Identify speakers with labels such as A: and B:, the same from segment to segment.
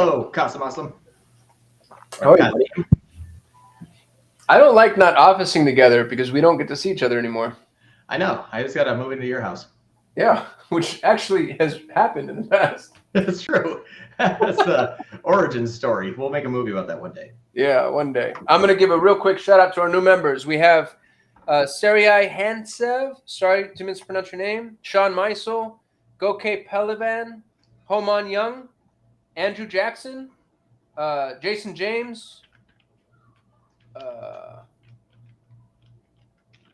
A: Hello, Kasim.
B: Oh, yeah. I don't like not officing together because we don't get to see each other anymore.
A: I know. I just got to move into your house.
B: Yeah, which actually has happened in the past.
A: That's true. That's the origin story. We'll make a movie about that one day.
B: Yeah, one day. I'm going to give a real quick shout out to our new members. We have Seriai Hantsev, sorry to mispronounce your name, Sean Meisel, Goke Pelivan, Homan Young, Andrew Jackson, Jason James,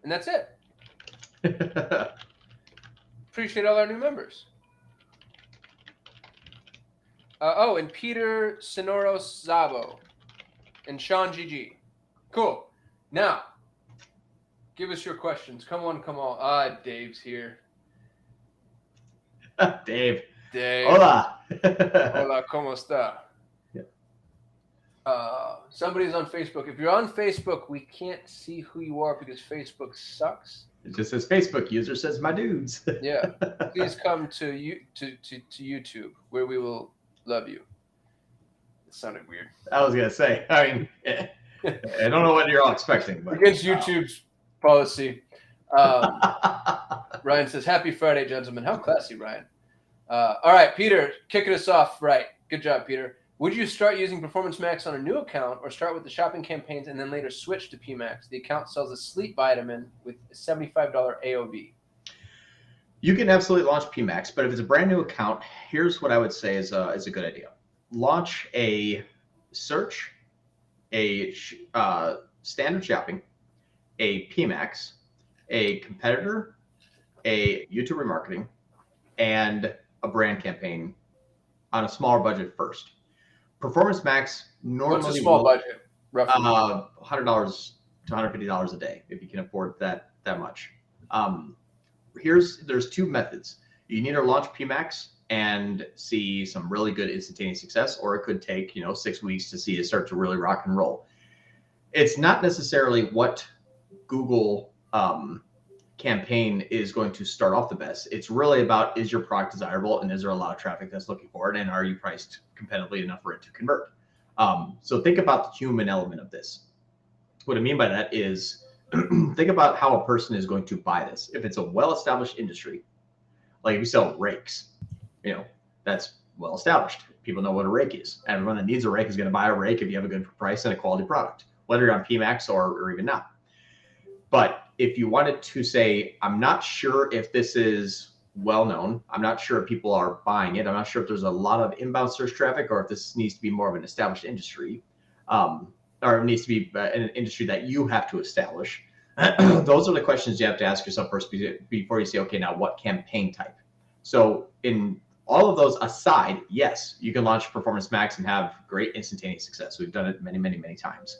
B: and that's it. Appreciate all our new members. And Peter Sonoros Zabo and Sean GG. Cool. Now, give us your questions. Come on. Dave's here.
A: Dave.
B: Hola. Hola, ¿cómo está? Somebody's on Facebook. If you're on Facebook, we can't see who you are because Facebook sucks.
A: It just says Facebook user says my dudes.
B: Yeah. Please come to YouTube where we will love you. It sounded weird.
A: I was gonna say. I mean, I don't know what you're all expecting, but
B: against YouTube's policy. Ryan says, "Happy Friday, gentlemen." How classy, Ryan. All right, Peter, kicking us off. Right. Good job, Peter. Would you start using Performance Max on a new account or start with the shopping campaigns and then later switch to PMax? The account sells a sleep vitamin with a $75 AOV.
A: You can absolutely launch PMax, but if it's a brand new account, here's what I would say is a good idea. Launch a search, a standard shopping, a PMax, a competitor, a YouTube remarketing, and a brand campaign on a smaller budget first. Performance Max normally
B: what's a small budget? Roughly
A: $100 to $150 a day if you can afford that much. There's two methods. You can either launch PMax and see some really good instantaneous success, or it could take 6 weeks to see it start to really rock and roll. It's not necessarily what Google campaign is going to start off the best. It's really about, is your product desirable and is there a lot of traffic that's looking for it, and are you priced competitively enough for it to convert? So think about the human element of this. What I mean by that is think about how a person is going to buy this. If it's a well-established industry, like if you sell rakes, that's well-established. People know what a rake is. Everyone that needs a rake is going to buy a rake if you have a good price and a quality product, whether you're on PMax or even not. But if you wanted to say, I'm not sure if this is well-known, I'm not sure if people are buying it, I'm not sure if there's a lot of inbound search traffic, or if this needs to be more of an established industry, or it needs to be an industry that you have to establish. Those are the questions you have to ask yourself first before you say, okay, now what campaign type? So in all of those aside, yes, you can launch Performance Max and have great instantaneous success. We've done it many, many, many times.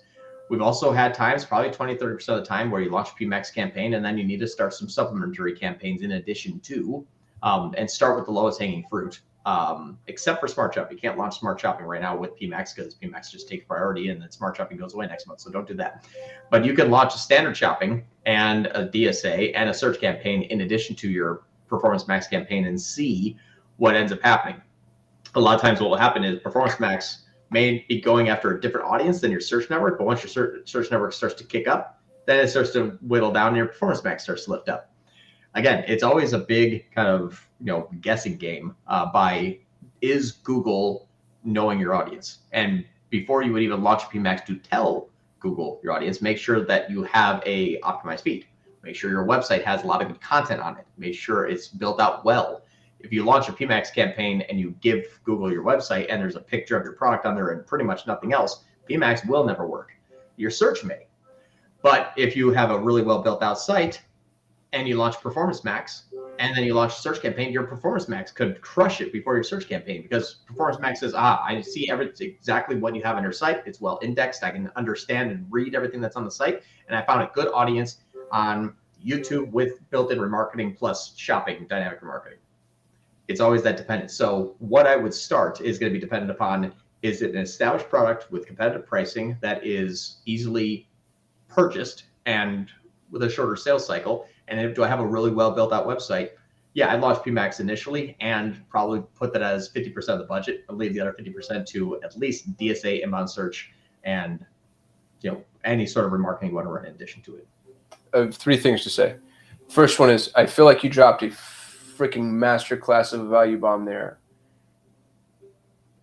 A: We've also had times, probably 20-30% of the time, where you launch a PMax campaign and then you need to start some supplementary campaigns in addition to, and start with the lowest hanging fruit, except for Smart Shopping. You can't launch Smart Shopping right now with PMax because PMax just takes priority and then Smart Shopping goes away next month. So don't do that. But you can launch a standard shopping and a DSA and a search campaign in addition to your Performance Max campaign and see what ends up happening. A lot of times what will happen is Performance Max may be going after a different audience than your search network, but once your search network starts to kick up, then it starts to whittle down and your Performance Max starts to lift up. Again, it's always a big kind of guessing game by, is Google knowing your audience? And before you would even launch PMax to tell Google your audience, make sure that you have a optimized feed. Make sure your website has a lot of good content on it. Make sure it's built out well. If you launch a PMax campaign and you give Google your website and there's a picture of your product on there and pretty much nothing else, PMax will never work. Your search may. But if you have a really well built out site and you launch Performance Max and then you launch a search campaign, your Performance Max could crush it before your search campaign, because Performance Max says, I see exactly what you have on your site. It's well indexed. I can understand and read everything that's on the site. And I found a good audience on YouTube with built-in remarketing plus shopping, dynamic remarketing. It's always that dependent. So what I would start is going to be dependent upon, is it an established product with competitive pricing that is easily purchased and with a shorter sales cycle? And do I have a really well built out website Yeah, I'd launch PMax initially and probably put that as 50% of the budget and leave the other 50% to at least DSA, inbound search, and any sort of remarketing you want to run in addition to it.
B: I have 3 things to say. First one is I feel like you dropped a freaking masterclass of a value bomb there.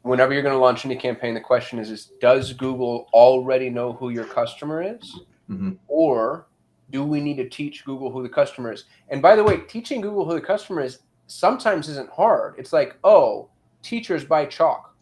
B: Whenever you're going to launch any campaign, the question is does Google already know who your customer is?
A: Mm-hmm.
B: Or do we need to teach Google who the customer is? And by the way, teaching Google who the customer is sometimes isn't hard. It's like, oh, teachers buy chalk.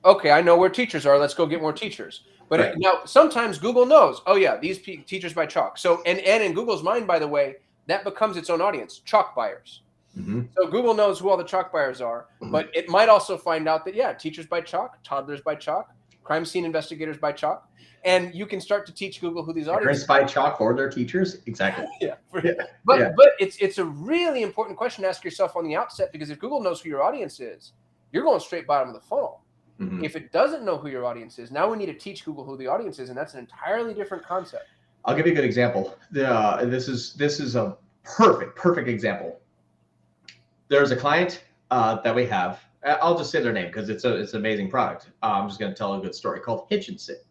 B: Okay, I know where teachers are. Let's go get more teachers. But
A: Right.
B: now sometimes Google knows, oh yeah, these teachers buy chalk. So, and in Google's mind, by the way, that becomes its own audience, chalk buyers.
A: Mm-hmm.
B: So Google knows who all the chalk buyers are, but it might also find out that, yeah, teachers buy chalk, toddlers buy chalk, crime scene investigators buy chalk. And you can start to teach Google who these audiences
A: buy chalk for their teachers. Exactly.
B: Yeah. But it's a really important question to ask yourself on the outset, because if Google knows who your audience is, you're going straight bottom of the funnel.
A: Mm-hmm.
B: If it doesn't know who your audience is, now we need to teach Google who the audience is, and that's an entirely different concept.
A: I'll give you a good example. This is a perfect example. There's a client that we have. I'll just say their name because it's an amazing product. I'm just going to tell a good story called Hitch and Sit.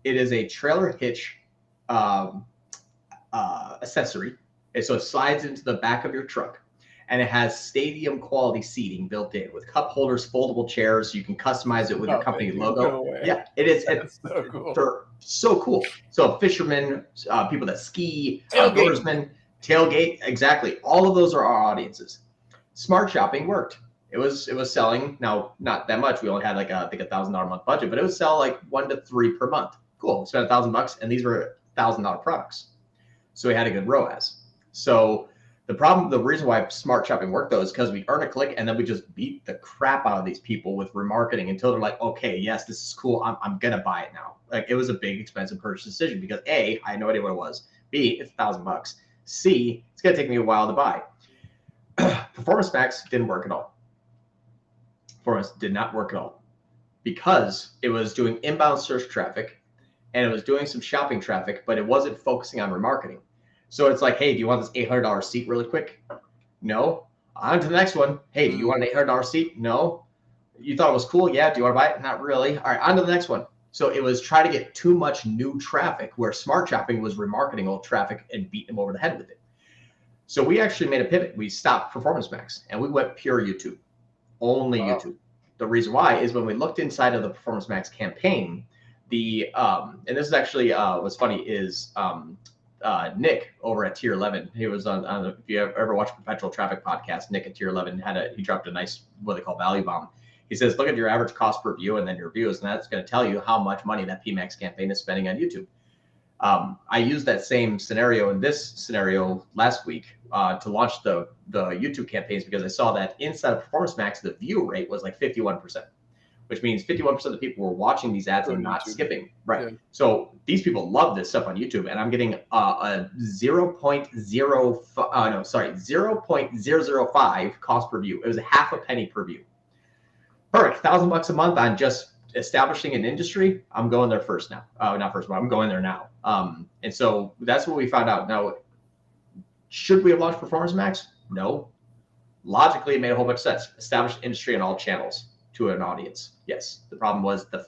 A: It is a trailer hitch accessory. And so it slides into the back of your truck, and it has stadium quality seating built in with cup holders, foldable chairs. You can customize it with your company logo. Yeah, it is. It's
B: so cool.
A: So cool. So fishermen, people that ski, outdoorsmen, tailgate, exactly. All of those are our audiences. Smart shopping worked. It was selling, now not that much. We only had like I think $1,000 a month budget, but it would sell like 1 to 3 per month. Cool. We spent $1,000, and these were $1,000 products. So we had a good ROAS. So the reason why smart shopping worked though is because we earn a click, and then we just beat the crap out of these people with remarketing until they're like, okay, yes, this is cool. I'm gonna buy it now. Like, it was a big, expensive purchase decision because A, I had no idea what it was. B, it's $1,000. C, it's gonna take me a while to buy. Performance Max didn't work at all. Performance did not work at all because it was doing inbound search traffic and it was doing some shopping traffic, but it wasn't focusing on remarketing. So it's like, hey, do you want this $800 seat really quick? No. On to the next one. Hey, do you want an $800 seat? No. You thought it was cool? Yeah. Do you want to buy it? Not really. All right, on to the next one. So it was trying to get too much new traffic, where smart shopping was remarketing old traffic and beating them over the head with it. So we actually made a pivot. We stopped Performance Max and we went pure YouTube, only YouTube. The reason why is when we looked inside of the Performance Max campaign, and this is actually what's funny is Nick over at Tier 11. He was on if you ever watched Perpetual Traffic podcast, Nick at Tier 11 he dropped a nice, what they call, value bomb. He says, look at your average cost per view and then your views, and that's going to tell you how much money that PMax campaign is spending on YouTube. I used that same scenario in this scenario last week to launch the YouTube campaigns, because I saw that inside of Performance Max, the view rate was like 51%, which means 51% of the people were watting these ads and not skipping. Right. Yeah. So these people love this stuff on YouTube, and I'm getting a 0.005 cost per view. It was a half a penny per view. Perfect. $1,000 a month on just establishing an industry. I'm going there first now. Not first, but I'm going there now. And so that's what we found out. Now, should we have launched Performance Max? No. Logically, it made a whole bunch of sense. Established industry on all channels to an audience. Yes. The problem was the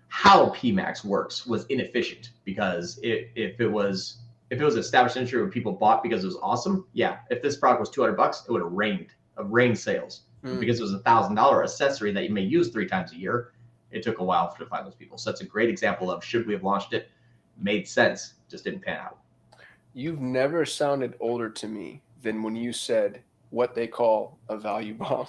A: how PMax works was inefficient, because if it was established industry where people bought because it was awesome, yeah. If this product was $200, it would have rained sales. Because it was $1,000 accessory that you may use 3 times a year, it took a while to find those people. So that's a great example of, should we have launched it? Made sense, just didn't pan out.
B: You've never sounded older to me than when you said what they call a value bomb.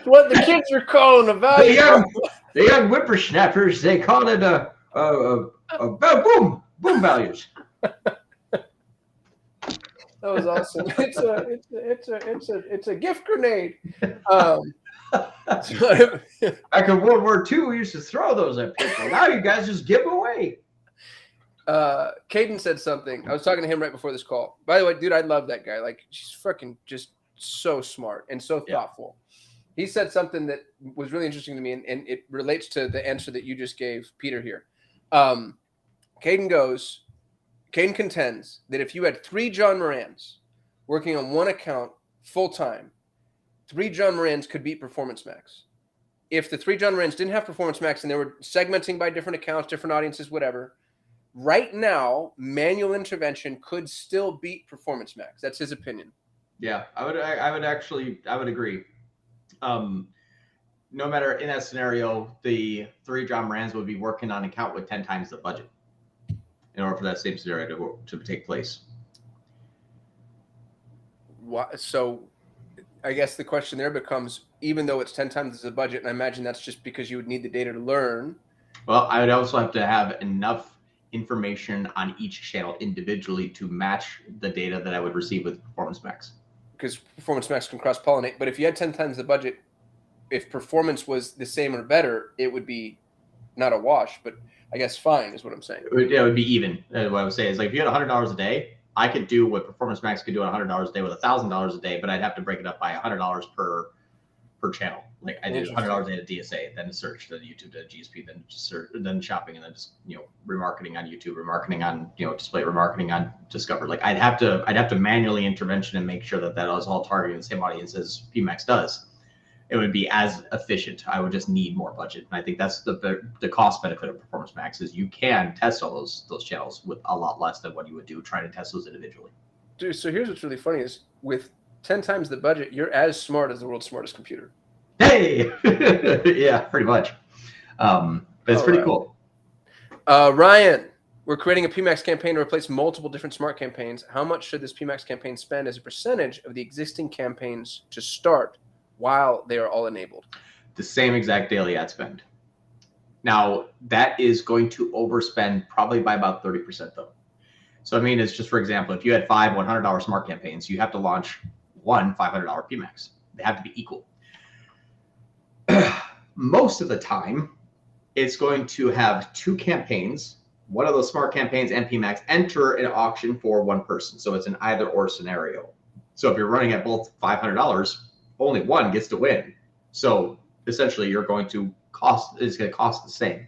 B: What the kids are calling a value bomb.
A: The young whippersnappers, they call it a boom values.
B: That was awesome. It's a gift grenade.
A: Back in World War II, we used to throw those at people. Now you guys just give them away.
B: Caden said something. I was talking to him right before this call. By the way, dude, I love that guy. Like, she's freaking just so smart and so thoughtful. He said something that was really interesting to me, and it relates to the answer that you just gave Peter here. Caden goes, Caden contends that if you had 3 John Morans working on one account full-time, 3 John Morans could beat Performance Max. If the 3 John Morans didn't have Performance Max and they were segmenting by different accounts, different audiences, whatever, right now, manual intervention could still beat Performance Max. That's his opinion.
A: Yeah, I would agree. No matter in that scenario, the 3 John Morans would be working on an account with 10 times the budget in order for that same scenario to take place.
B: So I guess the question there becomes, even though it's 10 times the budget, and I imagine that's just because you would need the data to learn.
A: Well, I would also have to have enough information on each channel individually to match the data that I would receive with Performance Max.
B: Because Performance Max can cross-pollinate. But if you had 10 times the budget, if performance was the same or better, it would be not a wash, but I guess fine is what I'm saying.
A: It would be even. What I would say is, like, if you had $100 a day, I could do what Performance Max could do at $100 a day with $1,000 a day, but I'd have to break it up by $100 per channel. Like, I did $100 a day to DSA, then to search, then YouTube, then GSP, then search, then shopping, and then just remarketing on YouTube, remarketing on display, remarketing on Discover. Like, I'd have to manually intervention and make sure that was all targeting the same audience as PMax does. It would be as efficient. I would just need more budget, and I think that's the cost benefit of Performance Max is you can test all those channels with a lot less than what you would do trying to test those individually.
B: Dude, so here's what's really funny is with 10 times the budget, you're as smart as the world's smartest computer.
A: Hey, yeah, pretty much. But it's pretty cool.
B: Ryan, we're creating a PMax campaign to replace multiple different smart campaigns. How much should this PMax campaign spend as a percentage of the existing campaigns to start while they are all enabled?
A: The same exact daily ad spend. Now, that is going to overspend probably by about 30% though. So, I mean, it's just, for example, if you had 5 $100 smart campaigns, you have to launch one $500 PMax. They have to be equal. Most of the time, it's going to have 2 campaigns, one of those smart campaigns and PMax enter an auction for one person. So it's an either or scenario. So if you're running at both $500, only one gets to win. So essentially it's going to cost the same.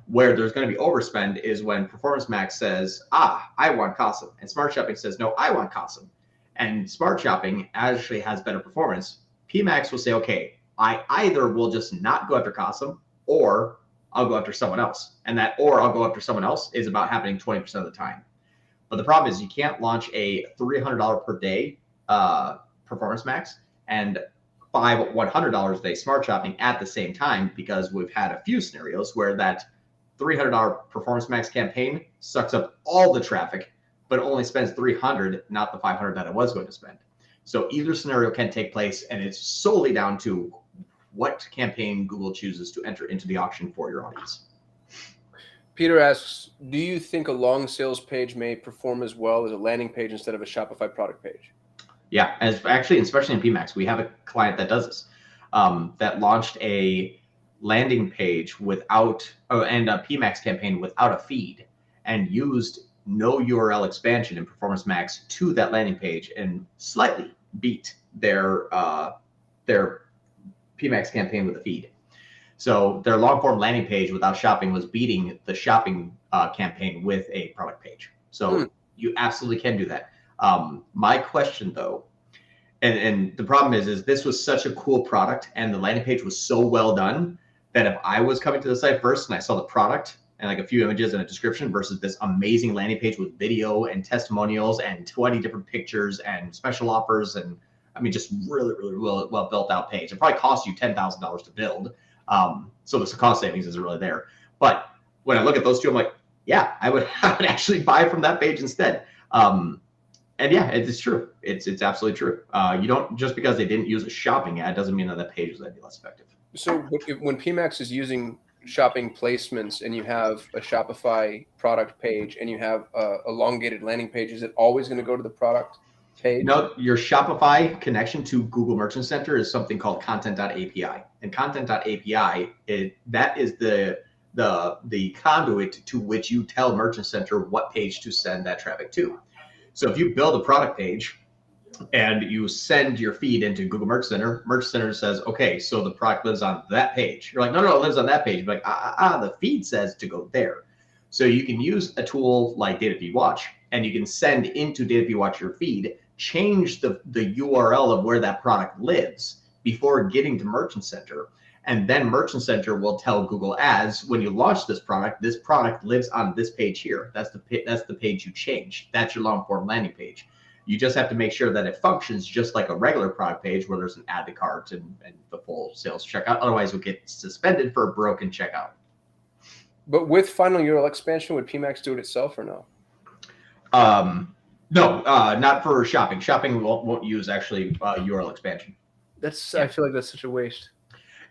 A: Where there's going to be overspend is when Performance Max says, I want Kasim, and Smart Shopping says, no, I want Kasim. And Smart Shopping actually has better performance. PMax will say, okay, I either will just not go after Kasim or I'll go after someone else. And that or I'll go after someone else is about happening 20% of the time. But the problem is you can't launch a $300 per day Performance Max and 5 $100 a day Smart Shopping at the same time, because we've had a few scenarios where that $300 Performance Max campaign sucks up all the traffic, but only spends $300, not the $500 that it was going to spend. So either scenario can take place, and it's solely down to what campaign Google chooses to enter into the auction for your audience.
B: Peter asks, do you think a long sales page may perform as well as a landing page instead of a Shopify product page?
A: Yeah, especially in PMax, we have a client that does this, that launched a landing page and a PMax campaign without a feed, and used no URL expansion in Performance Max to that landing page and slightly beat their PMax campaign with a feed. So their long form landing page without shopping was beating the shopping campaign with a product page. So you absolutely can do that. My question though, and the problem is this was such a cool product and the landing page was so well done that if I was coming to the site first and I saw the product and like a few images and a description versus this amazing landing page with video and testimonials and 20 different pictures and special offers, and I mean, just really, really well built out page. It probably cost you $10,000 to build. So the cost savings isn't really there. But when I look at those two, I'm like, yeah, I would actually buy from that page instead. And yeah, it's true. It's absolutely true. You don't, just because they didn't use a shopping ad doesn't mean that that page is any less effective.
B: So when PMax is using shopping placements and you have a Shopify product page and you have a elongated landing page, is it always going to go to the product page? No,
A: your Shopify connection to Google Merchant Center is something called content.api. And content.api, that is the conduit to which you tell Merchant Center what page to send that traffic to. So if you build a product page and you send your feed into Google Merchant Center says, okay, so the product lives on that page. You're like, no, it lives on that page. You're like, the feed says to go there. So you can use a tool like Data Feed Watch, and you can send into Data Feed Watch your feed, change the URL of where that product lives before getting to Merchant Center. And then Merchant Center will tell Google Ads, when you launch this product lives on this page here. That's the page you changed. That's your long form landing page. You just have to make sure that it functions just like a regular product page where there's an add to cart and the full sales checkout. Otherwise, you'll get suspended for a broken checkout.
B: But with final URL expansion, would PMax do it itself or no?
A: No, not for shopping. Shopping won't use actually URL expansion.
B: I feel like that's such a waste.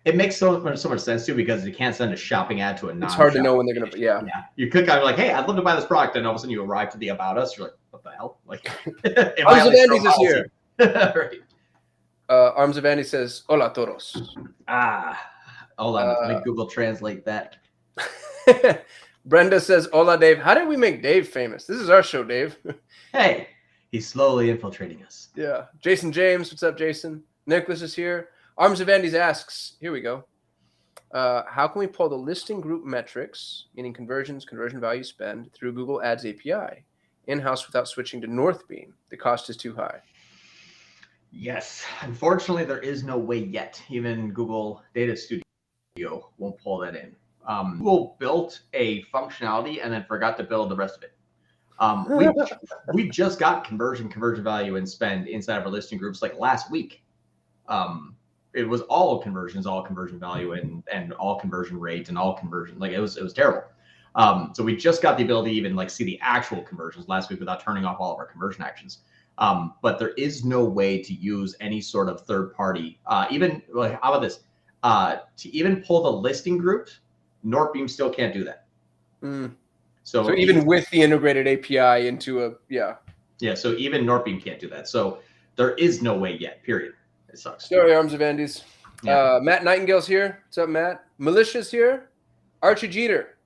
A: It makes so much sense too, because you can't send a shopping ad to a non.
B: It's hard to know when they're gonna. Yeah.
A: You click on like, hey, I'd love to buy this product, and all of a sudden you arrive to the about us. You're like, what the hell? Like,
B: Arms of Andy's is here.
A: Right.
B: Arms of Andy says, "Hola todos."
A: Hold on. Let me Google Translate that.
B: Brenda says, "Hola, Dave. How did we make Dave famous? This is our show, Dave."
A: Hey, he's slowly infiltrating us.
B: Yeah. Jason James, what's up, Jason? Nicholas is here. Arms of Andy's asks, here we go. How can we pull the listing group metrics, meaning conversions, conversion value spend, through Google Ads API in-house without switching to Northbeam? The cost is too high.
A: Yes. Unfortunately, there is no way yet. Even Google Data Studio won't pull that in. Google built a functionality and then forgot to build the rest of it. We just got conversion value, and spend inside of our listing groups like last week. It was all conversions, all conversion value, and all conversion rate, and all conversion. Like it was terrible. So we just got the ability to even like see the actual conversions last week without turning off all of our conversion actions. But there is no way to use any sort of third party. Even like, how about this? To even pull the listing groups, Northbeam still can't do that. So
B: even with the integrated API into a
A: so even Northbeam can't do that. So there is no way yet. Period. It sucks.
B: Sorry, Arms of Andy's. Yeah. Matt Nightingale's here. What's up, Matt? Militia's here. Archie Jeter.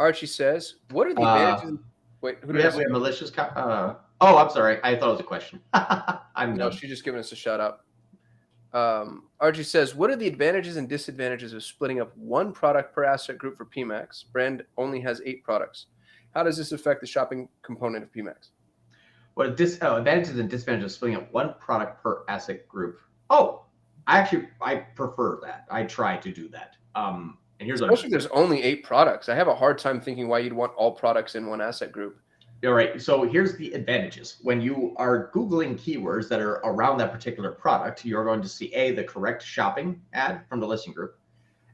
B: Archie says, "What are the advantages?" Wait, who did I say?
A: Malicious. Oh, I'm sorry. I thought it was a question.
B: No, she's just giving us a shout out. Archie says, "What are the advantages and disadvantages of splitting up one product per asset group for PMax? Brand only has 8 products. How does this affect the shopping component of PMax?"
A: What advantages and disadvantages of splitting up one product per asset group? Oh, I prefer that. I try to do that. And here's
B: especially if there's only 8 products. I have a hard time thinking why you'd want all products in one asset group.
A: All right. So here's the advantages. When you are Googling keywords that are around that particular product, you're going to see A, the correct shopping ad from the listing group,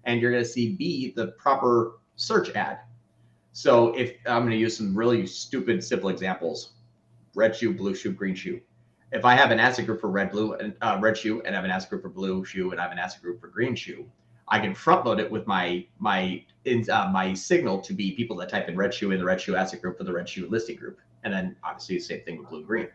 A: and you're going to see B, the proper search ad. So if I'm going to use some really stupid, simple examples, red shoe, blue shoe, green shoe. If I have an asset group for red shoe, and I have an asset group for blue shoe, and I have an asset group for green shoe, I can front load it with my signal to be people that type in red shoe in the red shoe asset group for the red shoe listing group. And then obviously the same thing with blue and green.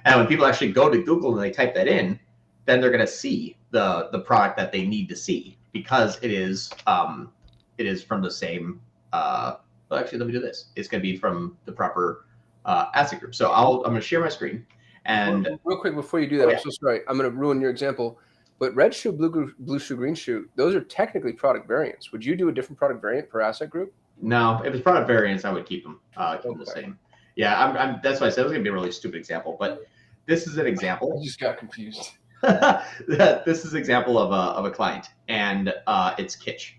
A: And when people actually go to Google and they type that in, then they're going to see the product that they need to see, because it is from the same. Well, actually, let me do this. It's going to be from the proper asset group. So I'm going to share my screen. And
B: real quick before you do that, I'm so sorry. I'm going to ruin your example. But red shoe, blue shoe, green shoe, those are technically product variants. Would you do a different product variant per asset group?
A: No, if it's product variants, I would keep them the same. Yeah, that's why I said it was going to be a really stupid example, but this is an example.
B: I just got confused.
A: This is an example of a client, and it's Kitsch.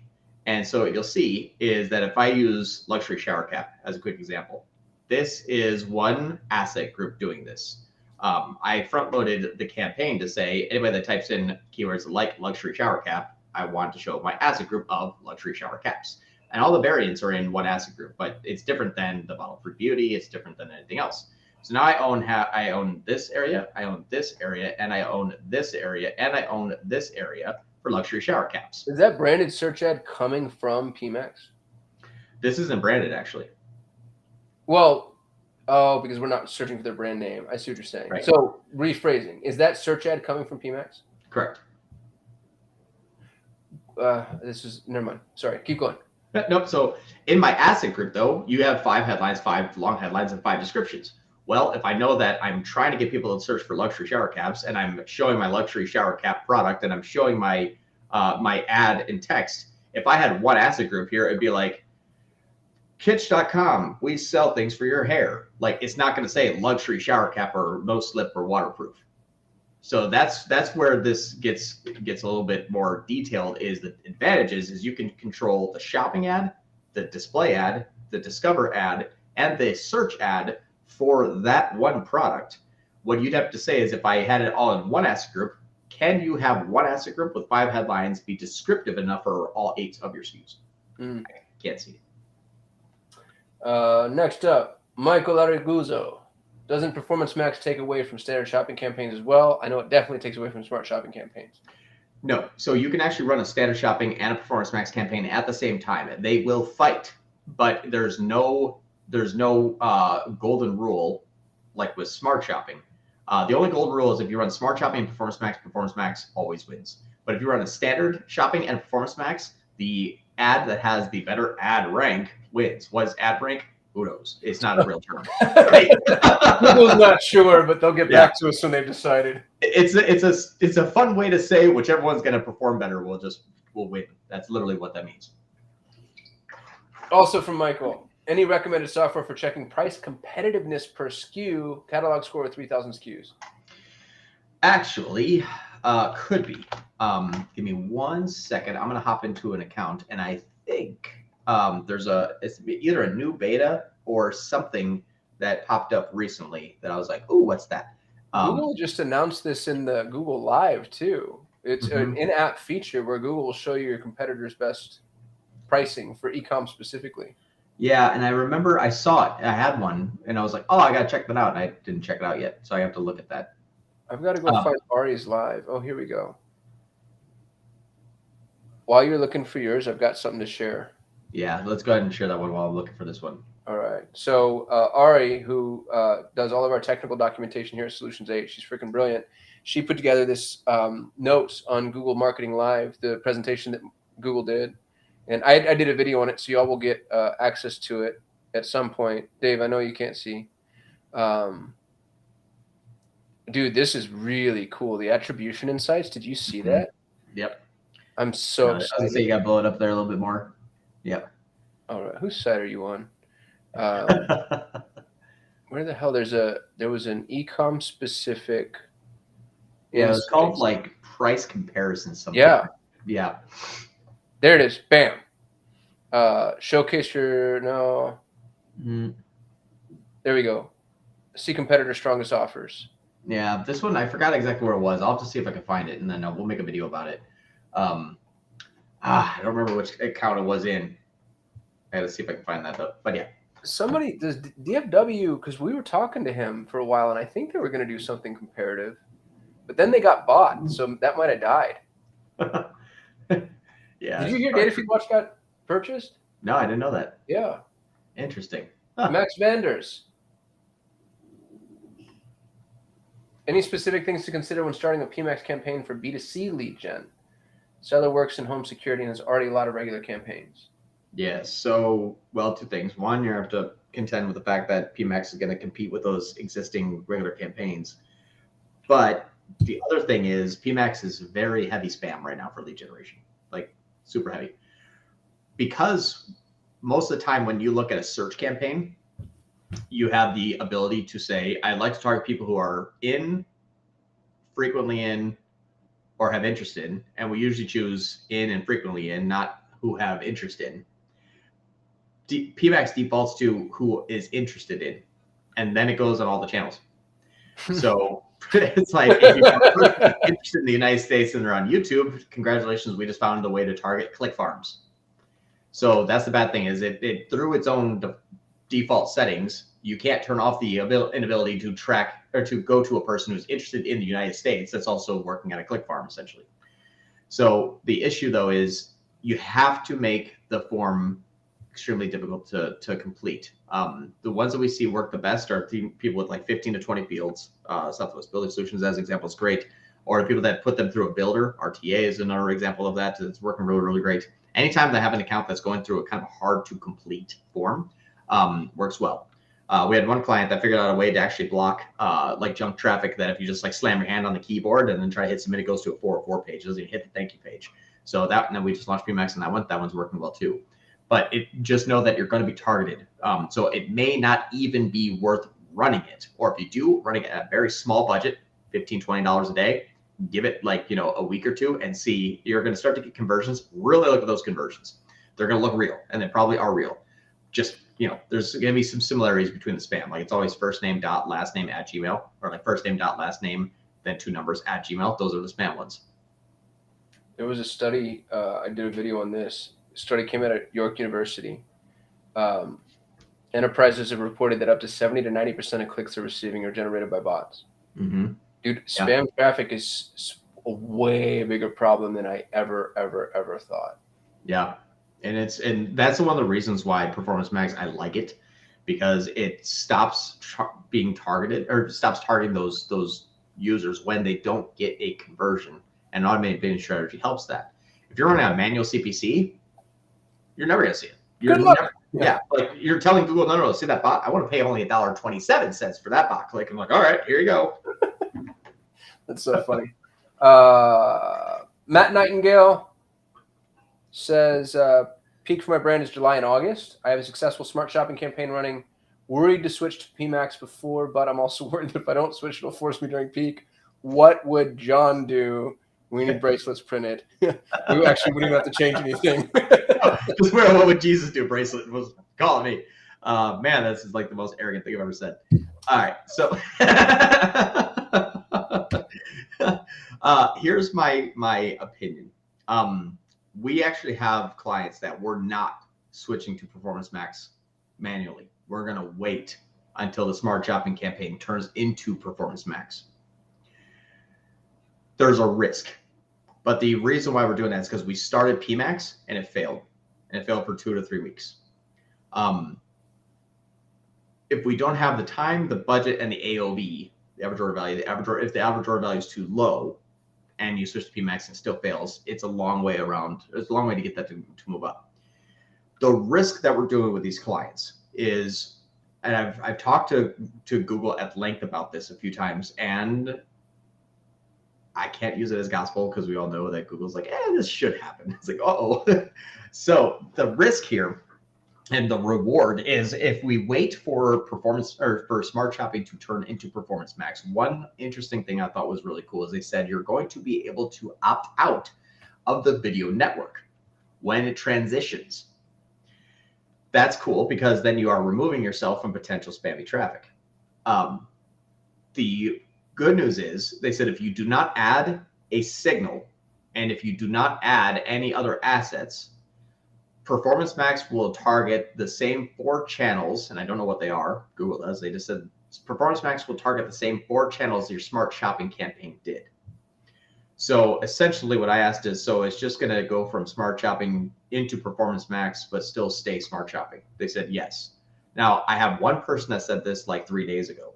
A: And so what you'll see is that if I use luxury shower cap as a quick example, this is one asset group doing this. I front loaded the campaign to say anybody that types in keywords like luxury shower cap, I want to show my asset group of luxury shower caps. And all the variants are in one asset group, but it's different than the bottle free beauty. It's different than anything else. So now I own this area, I own this area, and I own this area, and I own this area for luxury shower caps.
B: Is that branded search ad coming from PMax?
A: This isn't branded, actually.
B: Well, because we're not searching for their brand name. I see what you're saying.
A: Right.
B: So rephrasing, is that search ad coming from PMax?
A: Correct.
B: Never mind. Sorry, keep going.
A: Nope. So in my asset group, though, you have 5 headlines, 5 long headlines, and 5 descriptions. Well, if I know that I'm trying to get people to search for luxury shower caps, and I'm showing my luxury shower cap product, and I'm showing my my ad in text, if I had one asset group here, it'd be like Kitsch.com, we sell things for your hair. Like, it's not going to say luxury shower cap or no slip or waterproof. So that's where this gets a little bit more detailed. Is the advantages is you can control the shopping ad, the display ad, the discover ad, and the search ad for that one product. What you'd have to say is, if I had it all in one asset group, can you have one asset group with 5 headlines be descriptive enough for all 8 of your SKUs? I can't see it.
B: Next up, Michael Ariguzzo. Doesn't Performance Max take away from standard shopping campaigns as well? I know it definitely takes away from smart shopping campaigns.
A: No. So you can actually run a standard shopping and a Performance Max campaign at the same time. They will fight, but there's no golden rule like with smart shopping. The only golden rule is if you run smart shopping and Performance Max always wins. But if you run a standard shopping and Performance Max, the ad that has the better ad rank wins. What is ad rank? Who knows? It's not a real term.
B: Google's not sure, but they'll get back to us when they've decided.
A: It's a fun way to say whichever one's going to perform better will win. That's literally what that means.
B: Also from Michael, any recommended software for checking price competitiveness per SKU? Catalog score of 3,000 SKUs.
A: Actually, could be. Give me 1 second. I'm going to hop into an account, and I think it's either a new beta or something that popped up recently that I was like, "Ooh, what's that?"
B: Google just announced this in the Google Live too. It's an in-app feature where Google will show you your competitors' best pricing for eCom specifically.
A: Yeah, and I remember I saw it. I had one, and I was like, "Oh, I gotta check that out." And I didn't check it out yet, so I have to look at that.
B: I've got to go find Ari's live. Oh, here we go. While you're looking for yours, I've got something to share.
A: Yeah, let's go ahead and share that one while I'm looking for this one.
B: All right. So Ari, who does all of our technical documentation here at Solutions 8, she's freaking brilliant. She put together this notes on Google Marketing Live, the presentation that Google did. And I did a video on it, so y'all will get access to it at some point. Dave, I know you can't see. Dude, this is really cool. The attribution insights. Did you see that?
A: Yep.
B: I'm so excited.
A: I was say you got to blow it up there a little bit more. Yep.
B: All right. Whose side are you on? Where the hell? There was an eCom specific.
A: Yeah, it was called like price comparison something.
B: Yeah.
A: Yeah.
B: There it is. Bam. Showcase your There we go. See competitor strongest offers.
A: Yeah, this one I forgot exactly where it was. I'll have to see if I can find it, and then we'll make a video about it. I don't remember which account it was in. I got to see if I can find that though. But yeah.
B: Somebody does DFW, because we were talking to him for a while, and I think they were going to do something comparative, but then they got bought, so that might have died.
A: Yeah.
B: Did you hear Data Feed Watch got purchased?
A: No, I didn't know that.
B: Yeah.
A: Interesting.
B: Max Vanders. Any specific things to consider when starting a PMax campaign for B2C lead gen? Seller works in home security and has already a lot of regular campaigns.
A: Yeah. So, well, 2 things. One, you have to contend with the fact that PMax is going to compete with those existing regular campaigns. But the other thing is PMax is very heavy spam right now for lead generation, like super heavy. Because most of the time when you look at a search campaign, you have the ability to say, I'd like to target people who are in, frequently in, or have interest in. And we usually choose in and frequently in, not who have interest in. PMax defaults to who is interested in, and then it goes on all the channels. So it's like, if you're interested in the United States and they're on YouTube, congratulations, we just found a way to target click farms. So that's the bad thing, is it through its own default settings, you can't turn off the inability to track or to go to a person who's interested in the United States that's also working at a click farm, essentially. So the issue, though, is you have to make the form extremely difficult to complete. The ones that we see work the best are people with like 15 to 20 fields. Southwest Building Solutions, as example, is great. Or the people that put them through a builder. RTA is another example of that. It's working really, really great. Anytime they have an account that's going through a kind of hard to complete form, works well. We had one client that figured out a way to actually block like junk traffic, that if you just like slam your hand on the keyboard and then try to hit submit, it goes to a 404 page. It doesn't even hit the thank you page. So that, and then we just launched PMax on that one. That one's working well too. but just know that you're going to be targeted. So it may not even be worth running it. Or if you do, running it at a very small budget, $15, $20 a day, give it like, a week or two and see. You're going to start to get conversions. Really look at those conversions. They're going to look real, and they probably are real. Just, there's going to be some similarities between the spam. Like it's always first name dot last name at Gmail, or like first name dot last name, then 2 numbers at Gmail. Those are the spam ones.
B: There was a study, I did a video on this. The study came out at York University. Enterprises have reported that up to 70 to 90% of clicks they're receiving are generated by bots.
A: Mm-hmm.
B: Dude, spam traffic is a way bigger problem than I ever thought.
A: Yeah. And that's one of the reasons why Performance Max, I like it, because it stops being targeted, or stops targeting those users when they don't get a conversion. And automated bidding strategy helps that. If you're running a manual CPC, you're never going to see it. You're
B: Good luck.
A: Yeah, like you're telling Google, no, see that bot? I want to pay only $1.27 for that bot click. I'm like, all right, here you go.
B: That's so funny. Matt Nightingale says, peak for my brand is July and August. I have a successful smart shopping campaign running. Worried to switch to PMax before, but I'm also worried that if I don't switch, it'll force me during peak. What would John do? We need bracelets printed. We actually wouldn't have to change anything.
A: Just wear what would Jesus do bracelet was calling me. Man, this is like the most arrogant thing I've ever said. All right, so here's my opinion. We actually have clients that we're not switching to Performance Max manually. We're going to wait until the smart shopping campaign turns into Performance Max. There's a risk. But the reason why we're doing that is because we started PMax and it failed. And it failed for 2 to 3 weeks. If we don't have the time, the budget, and the AOV, the average order value, if the average order value is too low and you switch to PMax and it still fails, it's a long way around. It's a long way to get that to move up. The risk that we're doing with these clients is, and I've talked to Google at length about this a few times, and I can't use it as gospel because we all know that Google's like, this should happen. It's like, uh-oh. So the risk here and the reward is if we wait for performance or for smart shopping to turn into Performance Max. One interesting thing I thought was really cool is they said you're going to be able to opt out of the video network when it transitions. That's cool because then you are removing yourself from potential spammy traffic. The good news is they said if you do not add a signal and if you do not add any other assets, Performance Max will target the same 4 channels, and I don't know what they are. Google does. They just said Performance Max will target the same 4 channels your smart shopping campaign did. So essentially what I asked is, so it's just going to go from smart shopping into Performance Max, but still stay smart shopping? They said yes. Now, I have one person that said this like 3 days ago.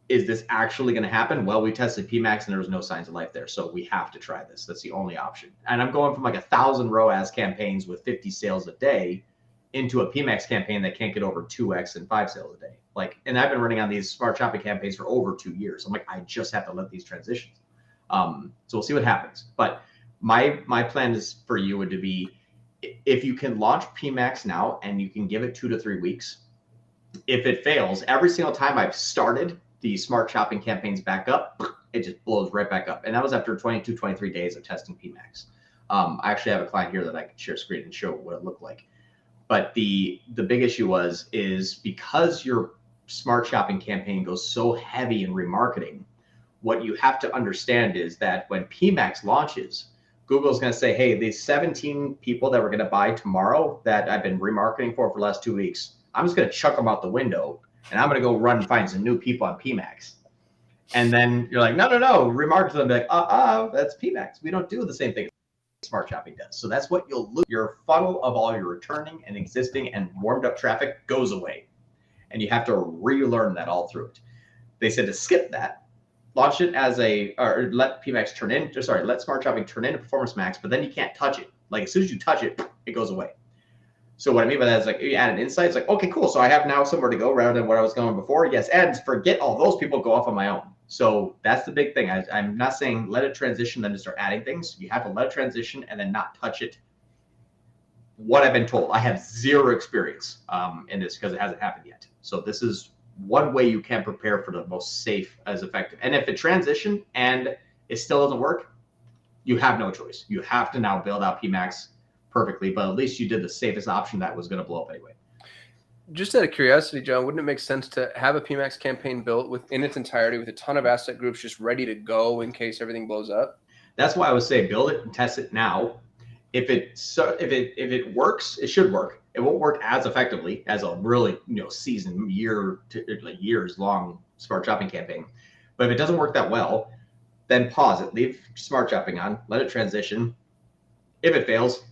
A: Is this actually going to happen? Well, we tested PMax and there was no signs of life there. So we have to try this. That's the only option. And I'm going from like 1,000 ROAS campaigns with 50 sales a day into a PMax campaign that can't get over 2x and 5 sales a day. And I've been running on these smart shopping campaigns for over 2 years. I'm like, I just have to let these transitions. So we'll see what happens. But my plan is for you would to be, if you can launch PMax now and you can give it 2 to 3 weeks, if it fails, every single time I've started the smart shopping campaigns back up, it just blows right back up. And that was after 22, 23 days of testing PMax. I actually have a client here that I can share screen and show what it looked like. But the big issue is because your smart shopping campaign goes so heavy in remarketing, what you have to understand is that when PMax launches, Google's going to say, hey, these 17 people that we're going to buy tomorrow that I've been remarketing for the last 2 weeks, I'm just going to chuck them out the window. And I'm going to go run and find some new people on PMax. And then you're like, no, remarket them. Like, that's PMax. We don't do the same thing smart shopping does. So that's what you'll lose. Your funnel of all your returning and existing and warmed up traffic goes away. And you have to relearn that all through it. They said to skip that, launch it as or let PMax let smart shopping turn into Performance Max, but then you can't touch it. Like as soon as you touch it, it goes away. So what I mean by that is like you add an insight. It's like, okay, cool. So I have now somewhere to go rather than where I was going before. Yes, and forget all those people, go off on my own. So that's the big thing. I'm not saying let it transition, then to start adding things. You have to let it transition and then not touch it what I've been told. I have zero experience in this because it hasn't happened yet. So this is one way you can prepare for the most safe as effective. And if it transition and it still doesn't work, you have no choice. You have to now build out PMax perfectly, but at least you did the safest option that was going to blow up anyway.
B: Just out of curiosity, John, wouldn't it make sense to have a PMax campaign built within its entirety with a ton of asset groups just ready to go in case everything blows up?
A: That's why I would say build it and test it now. If it works, it should work. It won't work as effectively as a really seasoned years long smart shopping campaign. But if it doesn't work that well, then pause it, leave smart shopping on, let it transition. If it fails,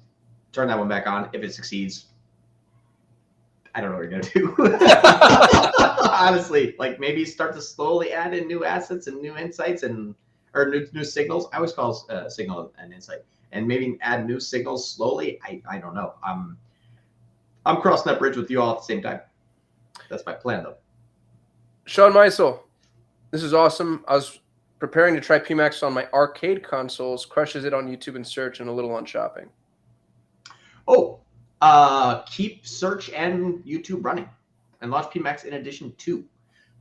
A: turn that one back on. If it succeeds, I don't know what you're gonna do. Honestly, like maybe start to slowly add in new assets and new insights or new signals. I always call signal an insight, and maybe add new signals slowly. I don't know. I'm crossing that bridge with you all at the same time. That's my plan, though.
B: Sean Meisel, this is awesome. I was preparing to try PMax on my arcade consoles. Crushes it on YouTube and search, and a little on shopping.
A: Oh. Keep search and YouTube running and launch PMax in addition to.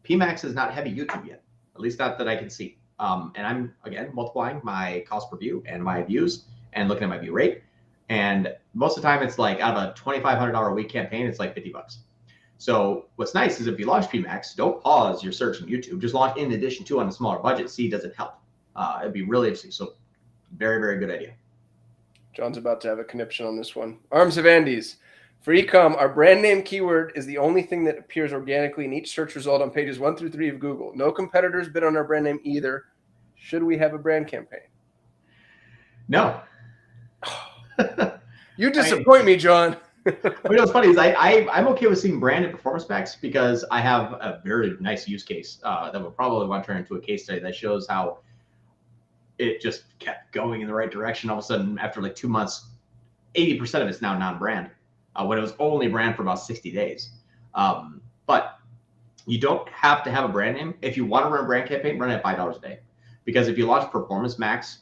A: PMax is not heavy YouTube yet, at least not that I can see. And I'm, again, multiplying my cost per view and my views and looking at my view rate. And most of the time, it's like out of a $2,500 a week campaign, it's like $50. So what's nice is if you launch PMax, don't pause your search on YouTube. Just launch in addition to on a smaller budget. See, does it help? It'd be really interesting. So very, very good idea.
B: John's about to have a conniption on this one. Arms of Andes. For eCom, our brand name keyword is the only thing that appears organically in each search result on pages 1 through 3 of Google. No competitors bid on our brand name either. Should we have a brand campaign?
A: No.
B: You disappoint me, John.
A: What's funny is I'm okay with seeing brand and performance packs because I have a very nice use case that we'll probably want to turn into a case study that shows how it just kept going in the right direction. All of a sudden, after like 2 months, 80% of it's now non-brand, when it was only brand for about 60 days. But you don't have to have a brand name. If you want to run a brand campaign, run it at $5 a day. Because if you launch Performance Max,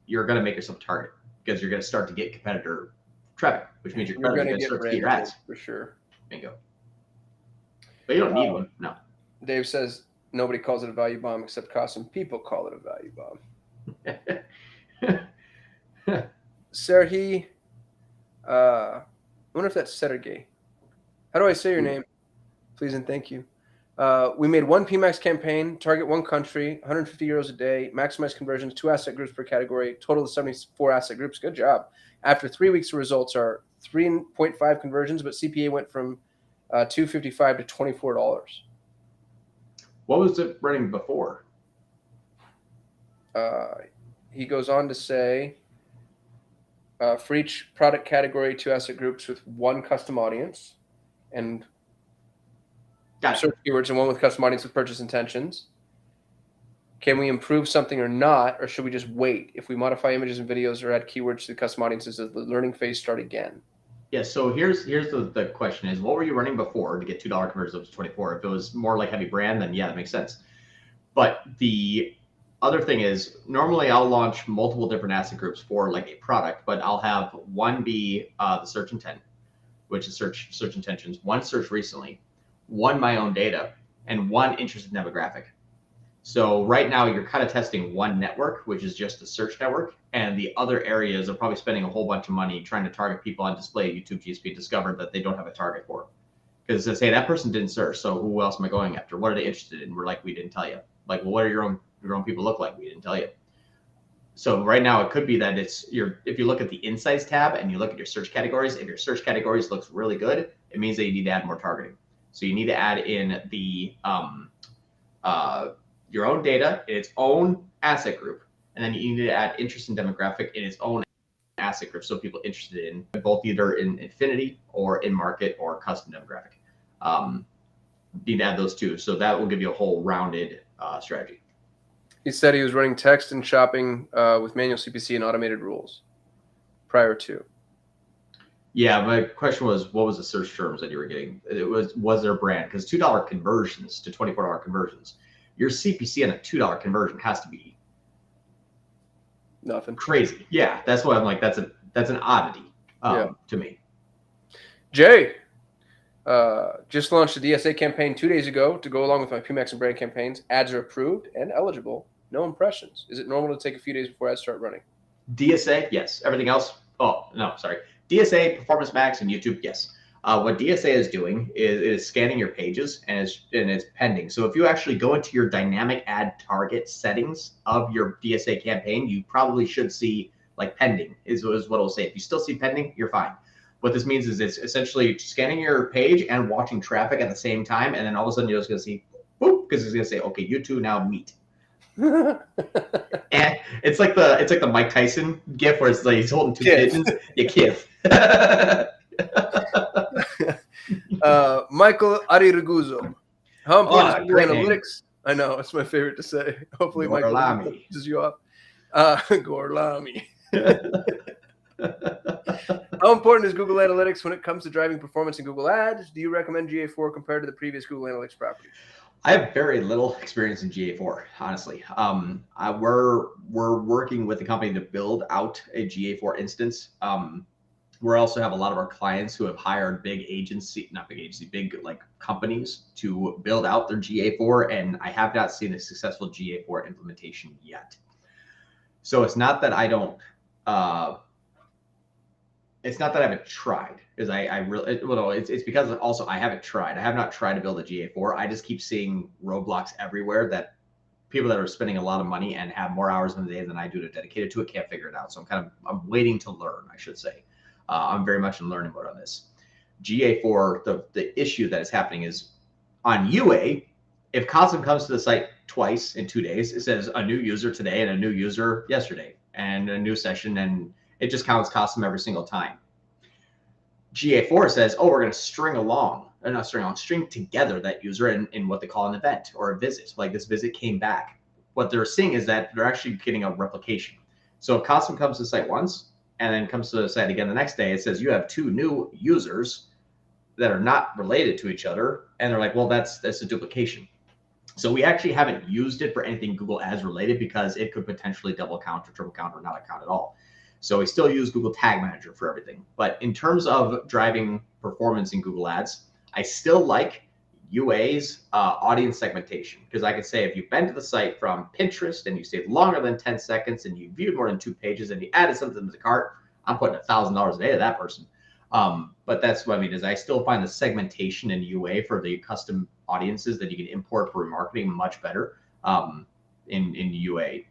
A: you're going to make yourself a target because you're going to start to get competitor traffic, which means your competitor going to start to get your ads.
B: For sure.
A: Bingo. But you don't need one. No.
B: Dave says nobody calls it a value bomb except Kasim. People call it a value bomb. Serhi, I wonder if that's Sergey. How do I say your name? Please and thank you. We made one PMax campaign, target one country, 150 euros a day, maximize conversions, 2 asset groups per category, total of 74 asset groups. Good job. After 3 weeks, the results are 3.5 conversions, but CPA went from $255 to $24.
A: What was it running before?
B: He goes on to say, for each product category, 2 asset groups with 1 custom audience and search keywords, and 1 with custom audience with purchase intentions. Can we improve something or not, or should we just wait? If we modify images and videos or add keywords to the custom audiences, does the learning phase start again?
A: Yeah, so here's the question is, what were you running before to get $2 conversions up to 24? If it was more like heavy brand, then yeah, that makes sense. But the other thing is, normally I'll launch multiple different asset groups for like a product, but I'll have one be the search intent, which is search intentions, 1 search recently, 1 my own data, and 1 interested demographic. So right now you're kind of testing 1 network, which is just the search network, and the other areas are probably spending a whole bunch of money trying to target people on display. YouTube GSP discovered that they don't have a target for, because it says, hey, that person didn't search, so who else am I going after? What are they interested in? We're like, we didn't tell you. Like, well, what are your own people look like? We didn't tell you. So right now it could be that if you look at the insights tab and you look at your search categories, if your search categories looks really good, it means that you need to add more targeting. So you need to add in the your own data in its own asset group, and then you need to add interest and demographic in its own asset group, so people interested in both either in Infinity or in market or custom demographic. Need to add those 2, so that will give you a whole rounded strategy.
B: He said he was running text and shopping with manual CPC and automated rules prior to.
A: Yeah, my question was, what was the search terms that you were getting? It was there a brand? Because $2 conversions to $24 conversions, your CPC on a $2 conversion has to be
B: nothing
A: crazy. Yeah, that's why I'm like, that's an oddity. to me.
B: Jay, just launched a DSA campaign 2 days ago to go along with my PMax and brand campaigns. Ads are approved and eligible. No impressions. Is it normal to take a few days before ads start running?
A: DSA, yes. Everything else, DSA, Performance Max, and YouTube, yes. What DSA is doing is scanning your pages and it's pending. So if you actually go into your dynamic ad target settings of your DSA campaign, you probably should see like pending is what it'll say. If you still see pending, you're fine. What this means is it's essentially scanning your page and watching traffic at the same time, and then all of a sudden you're just going to see, boop, because it's going to say, okay, you two now meet. And it's like the Mike Tyson gif where it's like he's holding two pigeons. You kiff.
B: Michael Aririguzo. How important is Google Analytics?
A: Name.
B: I know, it's my favorite to say. Hopefully Michael pisses you off. Gorlami. How important is Google Analytics when it comes to driving performance in Google Ads? Do you recommend GA4 compared to the previous Google Analytics property?
A: I have very little experience in GA4, honestly. We're working with the company to build out a GA4 instance. We also have a lot of our clients who have hired big like companies to build out their GA4, and I have not seen a successful GA4 implementation yet. So it's not that I don't. It's not that I haven't tried, because it's because also I haven't tried. I have not tried to build a GA4. I just keep seeing roadblocks everywhere that people that are spending a lot of money and have more hours in the day than I do to dedicate it to it can't figure it out. So I'm waiting to learn, I should say. I'm very much in learning mode on this. GA4, the issue that is happening is on UA, if Kasim comes to the site twice in 2 days, it says a new user today and a new user yesterday and a new session, and it just counts Kasim every single time. GA4 says, oh, we're going to string together that user in what they call an event or a visit. Like this visit came back. What they're seeing is that they're actually getting a replication. So if Kasim comes to the site once and then comes to the site again the next day, it says you have two new users that are not related to each other. And they're like, well, that's a duplication. So we actually haven't used it for anything Google Ads related because it could potentially double count or triple count or not account at all. So we still use Google Tag Manager for everything. But in terms of driving performance in Google Ads, I still like UA's audience segmentation, because I can say if you've been to the site from Pinterest and you stayed longer than 10 seconds and you viewed more than 2 pages and you added something to the cart, I'm putting $1,000 a day to that person. But that's what I mean is I still find the segmentation in UA for the custom audiences that you can import for remarketing much better in UA.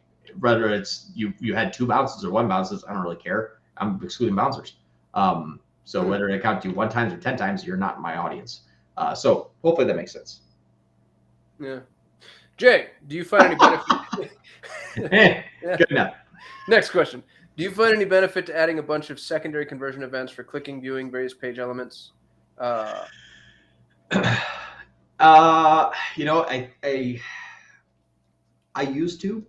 A: Whether it's you had 2 bounces or 1 bounces, I don't really care. I'm excluding bouncers. So whether it counts you 1 time or 10 times, you're not my audience. So hopefully that makes sense.
B: Yeah. Jay, do you find any benefit?
A: Good enough.
B: Next question. Do you find any benefit to adding a bunch of secondary conversion events for clicking, viewing various page elements?
A: I used to.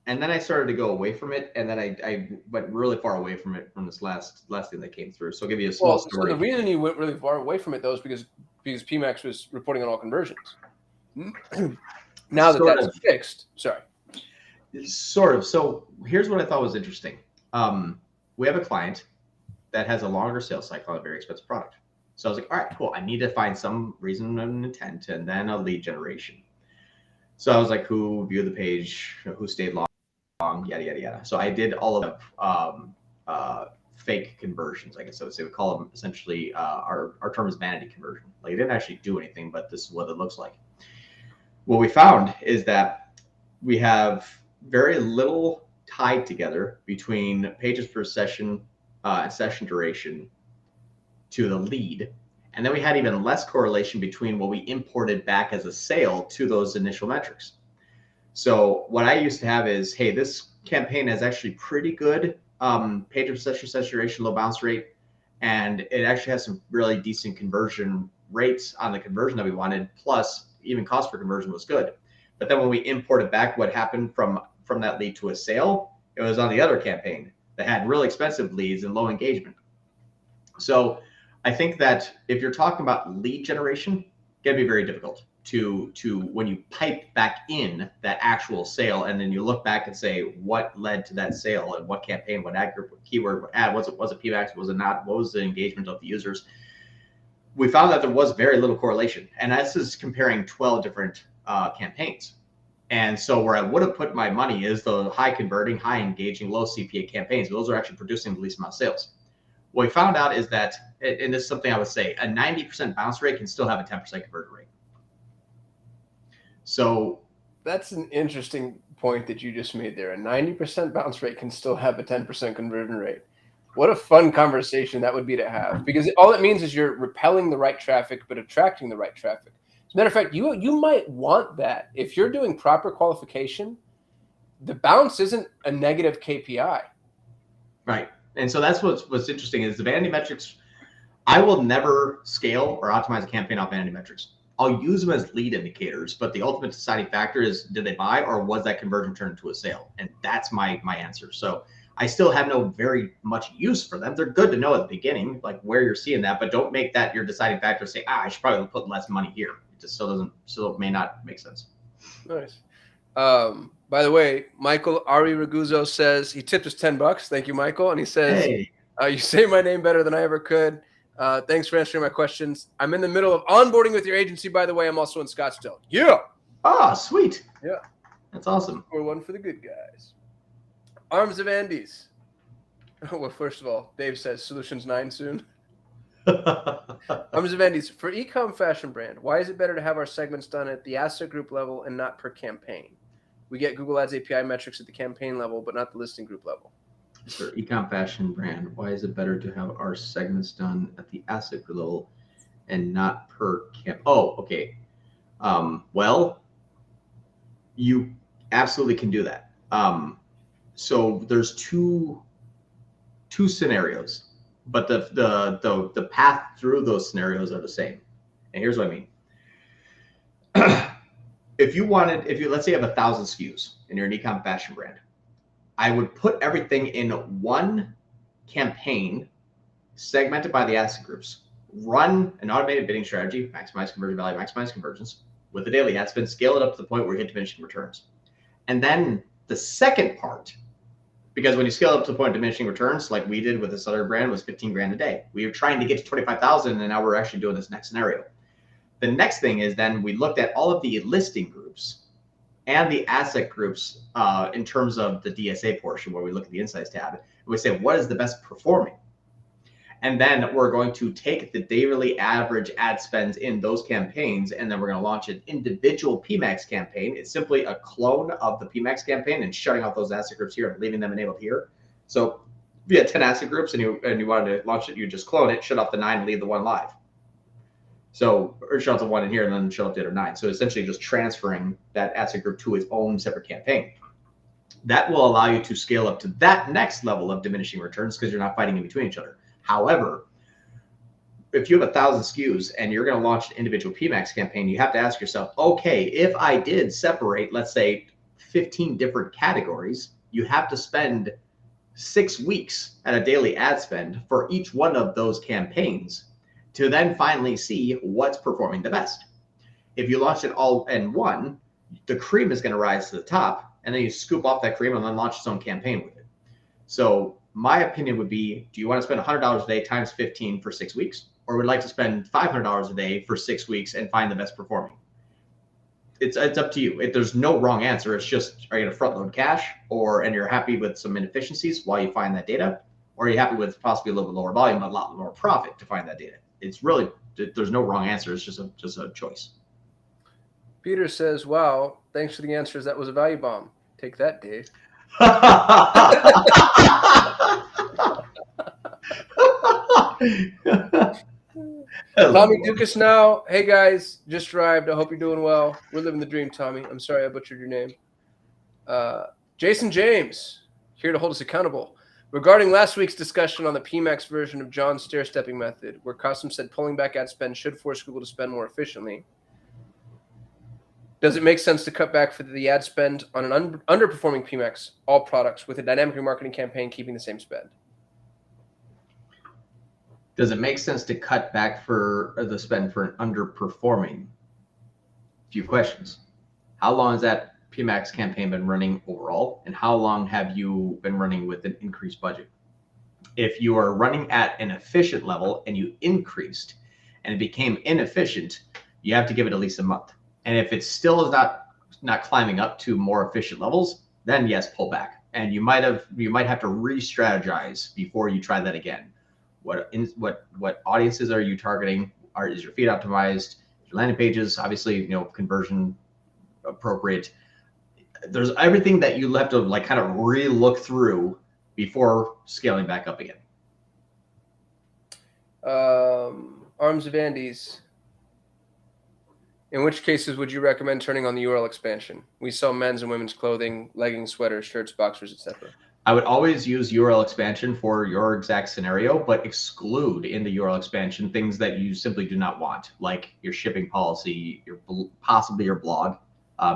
A: And then I started to go away from it, and then I went really far away from it from this last thing that came through. So I'll give you a small story.
B: So the reason you went really far away from it, though, is because PMax was reporting on all conversions. Now that's fixed. Sorry.
A: Sort of. So here's what I thought was interesting. We have a client that has a longer sales cycle on a very expensive product. So I was like, all right, cool. I need to find some reason and intent, and then a lead generation. So I was like, who viewed the page, who stayed long, yada, yada, yada. So I did all of fake conversions, I guess I would say. We call them essentially, our term is vanity conversion. Like it didn't actually do anything, but this is what it looks like. What we found is that we have very little tied together between pages per session and session duration to the lead. And then we had even less correlation between what we imported back as a sale to those initial metrics. So what I used to have is, hey, this campaign has actually pretty good page per session, session duration, low bounce rate. And it actually has some really decent conversion rates on the conversion that we wanted. Plus even cost per conversion was good. But then when we imported back what happened from that lead to a sale, it was on the other campaign that had really expensive leads and low engagement. So I think that if you're talking about lead generation, it's going to be very difficult to when you pipe back in that actual sale, and then you look back and say what led to that sale and what campaign, what ad group, what keyword, what ad, was it PMax, was it not, what was the engagement of the users? We found that there was very little correlation, and this is comparing 12 different campaigns. And so where I would have put my money is the high converting, high engaging, low CPA campaigns. Those are actually producing the least amount of sales. What we found out is that, and this is something I would say, a 90% bounce rate can still have a 10% conversion rate. So
B: that's an interesting point that you just made there. A 90% bounce rate can still have a 10% conversion rate. What a fun conversation that would be to have, because all it means is you're repelling the right traffic, but attracting the right traffic. As a matter of fact, you might want that. If you're doing proper qualification, the bounce isn't a negative KPI.
A: Right. And so that's what's interesting is the vanity metrics. I will never scale or optimize a campaign off vanity metrics. I'll use them as lead indicators, but the ultimate deciding factor is, did they buy or was that conversion turned into a sale? And that's my answer. So I still have no very much use for them. They're good to know at the beginning, like where you're seeing that, but don't make that your deciding factor. Say, I should probably put less money here. It just still may not make sense.
B: Nice. By the way, Michael Ari Raguzzo says he tipped us $10. Thank you, Michael. And he says, hey. You say my name better than I ever could. Thanks for answering my questions. I'm in the middle of onboarding with your agency, by the way. I'm also in Scottsdale. Yeah.
A: Oh, sweet.
B: Yeah.
A: That's awesome.
B: We're one for the good guys. Arms of Andes. Well, first of all, Dave says Solutions 9 soon. Arms of Andes. For eCom fashion brand, why is it better to have our segments done at the asset group level and not per campaign? We get Google Ads API metrics at the campaign level, but not the listing group level.
A: For eCom fashion brand, why is it better to have our segments done at the asset group level and not per camp? Oh, okay. Well, you absolutely can do that. So there's two scenarios, but the path through those scenarios are the same. And here's what I mean. If you let's say you have 1,000 SKUs and you're an eCom fashion brand, I would put everything in one campaign, segmented by the asset groups, run an automated bidding strategy, maximize conversion value, maximize conversions with the daily ad spend, scale it up to the point where you hit diminishing returns. And then the second part, because when you scale up to the point of diminishing returns, like we did with this other brand, was 15 grand a day. We were trying to get to 25,000, and now we're actually doing this next scenario. The next thing is then we looked at all of the listing groups and the asset groups in terms of the DSA portion, where we look at the insights tab. And we say, what is the best performing? And then we're going to take the daily average ad spends in those campaigns, and then we're going to launch an individual PMax campaign. It's simply a clone of the PMax campaign and shutting off those asset groups here and leaving them enabled here. So if you had 10 asset groups and you wanted to launch it, you just clone it, shut off the 9 and leave the 1 live. So, or shut off the 1 in here and then shut off the other 9. So essentially just transferring that asset group to its own separate campaign. That will allow you to scale up to that next level of diminishing returns because you're not fighting in between each other. However, if you have 1,000 SKUs and you're going to launch an individual PMax campaign, you have to ask yourself, okay, if I did separate, let's say 15 different categories, you have to spend 6 weeks at a daily ad spend for each one of those campaigns to then finally see what's performing the best. If you launch it all in one, the cream is going to rise to the top, and then you scoop off that cream and then launch its own campaign with it. So my opinion would be, do you want to spend $100 a day times 15 for 6 weeks? Or would like to spend $500 a day for 6 weeks and find the best performing? It's up to you. There's no wrong answer. It's just, are you going to front load cash and you're happy with some inefficiencies while you find that data? Or are you happy with possibly a little bit lower volume, but a lot more profit to find that data? It's really, there's no wrong answer. It's just a choice.
B: Peter says, wow, thanks for the answers. That was a value bomb. Take that, Dave. Tommy Dukas now. Hey guys, just arrived. I hope you're doing well. We're living the dream, Tommy. I'm sorry I butchered your name. Jason James, here to hold us accountable. Regarding last week's discussion on the PMax version of John's stair-stepping method, where Kasim said pulling back ad spend should force Google to spend more efficiently, does it make sense to cut back for the ad spend on an underperforming PMax, all products, with a dynamic remarketing campaign keeping the same spend?
A: Does it make sense to cut back for the spend for an underperforming? few questions. How long has that PMax campaign been running overall? And how long have you been running with an increased budget? If you are running at an efficient level and you increased and it became inefficient, you have to give it at least a month. And if it still is not climbing up to more efficient levels, then yes, pull back. And you might have to re-strategize before you try that again. What audiences are you targeting? Is your feed optimized? Your landing pages, obviously, conversion appropriate. There's everything that you have to like kind of re-look through before scaling back up again.
B: Arms of Andes. In which cases would you recommend turning on the URL expansion? We sell men's and women's clothing, leggings, sweaters, shirts, boxers, etc.
A: I would always use URL expansion for your exact scenario, but exclude in the URL expansion things that you simply do not want, like your shipping policy, possibly your blog.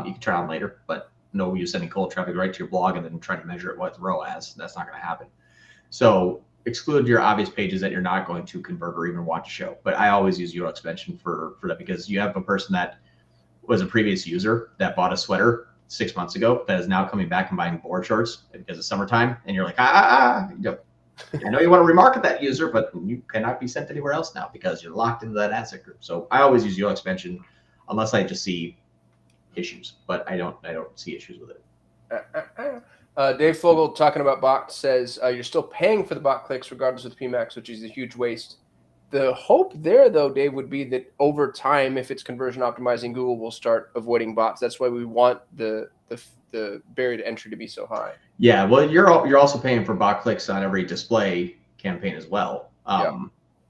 A: You can turn on later, but no use sending cold traffic right to your blog and then trying to measure it with ROAS. That's not going to happen. So exclude your obvious pages that you're not going to convert or even want to show. But I always use URL expansion for that, because you have a person that was a previous user that bought a sweater 6 months ago that is now coming back and buying board shorts because it's summertime, and you're like, I know you want to remarket that user, but you cannot be sent anywhere else now because you're locked into that asset group. So I always use URL expansion unless I just see issues, but I don't see issues with it.
B: Dave Fogel, talking about bot, says you're still paying for the bot clicks regardless of PMax, which is a huge waste. The hope there, though, Dave, would be that over time, if it's conversion optimizing, Google will start avoiding bots. That's why we want the barrier to entry to be so high.
A: Yeah, well, you're also paying for bot clicks on every display campaign as well.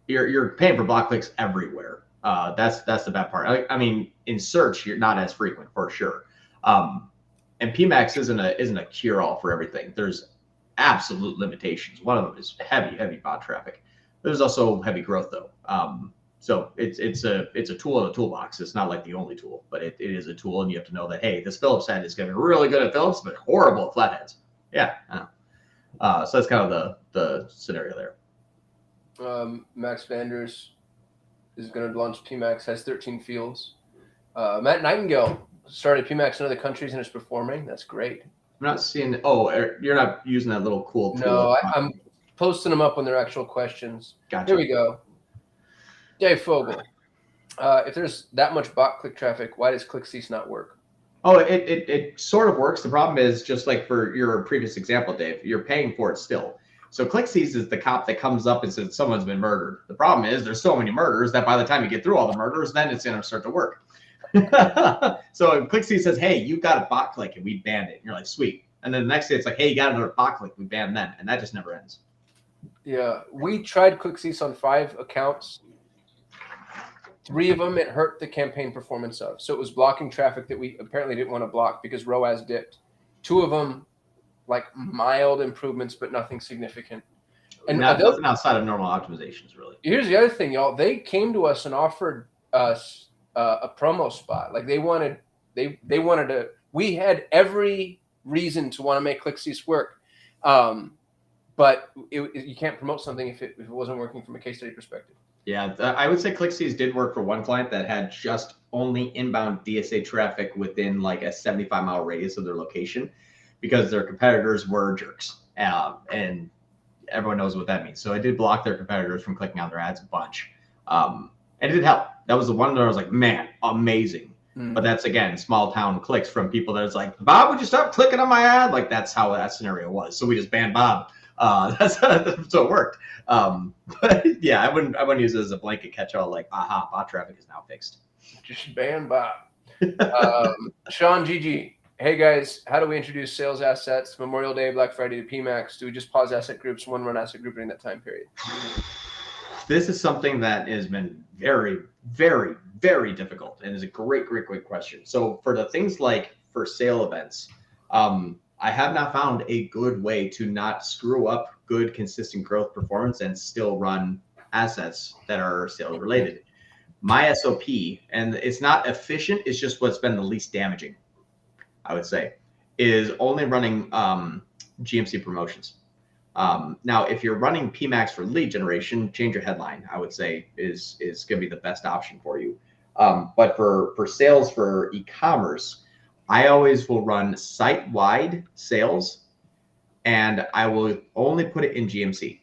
A: You're paying for bot clicks everywhere. That's the bad part. I mean, in search, you're not as frequent for sure. And PMax isn't a cure-all for everything. There's absolute limitations. One of them is heavy bot traffic. There's also heavy growth though. So it's a tool in a toolbox. It's not like the only tool, but it is a tool, and you have to know that, hey, this Phillips head is going to be really good at Phillips, but horrible at flatheads. Yeah, I know. So that's kind of the scenario there.
B: Max Vanders is going to launch PMax, has 13 fields. Matt Nightingale started PMax in other countries and is performing. That's great.
A: I'm not seeing. Oh, you're not using that little cool tool.
B: No, I'm posting them up when they're actual questions.
A: Gotcha.
B: Here we go. Dave Fogel. If there's that much bot click traffic, why does ClickCease not work?
A: Oh, it sort of works. The problem is, just like for your previous example, Dave, you're paying for it still. So ClickCease is the cop that comes up and says someone's been murdered. The problem is there's so many murders that by the time you get through all the murders, then it's going to start to work. So ClickCease says, hey, you got a bot click and we banned it. And you're like, sweet. And then the next day it's like, hey, you got another bot click, we banned them. And that just never ends.
B: Yeah, we tried ClickCease on 5 accounts. 3 of them, it hurt the campaign performance of. So it was blocking traffic that we apparently didn't want to block because ROAS dipped. 2 of them, like mild improvements, but nothing significant. And
A: nothing outside of normal optimizations, really.
B: Here's the other thing, y'all. They came to us and offered us a promo spot. Like they wanted to. We had every reason to want to make ClickCease work, but you can't promote something if it wasn't working from a case study perspective.
A: Yeah, I would say ClickCease did work for one client that had just only inbound DSA traffic within like a 75-mile radius of their location, because their competitors were jerks, and everyone knows what that means. So I did block their competitors from clicking on their ads a bunch, and it did help. That was the one that I was like, man, amazing. But that's, again, small town clicks from people that it's like, Bob, would you stop clicking on my ad? Like, that's how that scenario was. So we just banned Bob. So it worked. But yeah, I wouldn't use it as a blanket catch-all like, aha, bot traffic is now fixed.
B: Just ban Bob. Sean GG. Hey guys, how do we introduce sales assets Memorial Day, Black Friday to PMax? Do we just pause asset groups, one run asset group during that time period?
A: This is something that has been very, very, very difficult, and is a great question. So for the things like for sale events, I have not found a good way to not screw up good, consistent growth performance and still run assets that are sales related. My SOP, and it's not efficient, it's just what's been the least damaging, I would say, is only running GMC promotions. Now, if you're running PMax for lead generation, change your headline, I would say is going to be the best option for you. But for sales for e-commerce, I always will run site-wide sales, and I will only put it in GMC.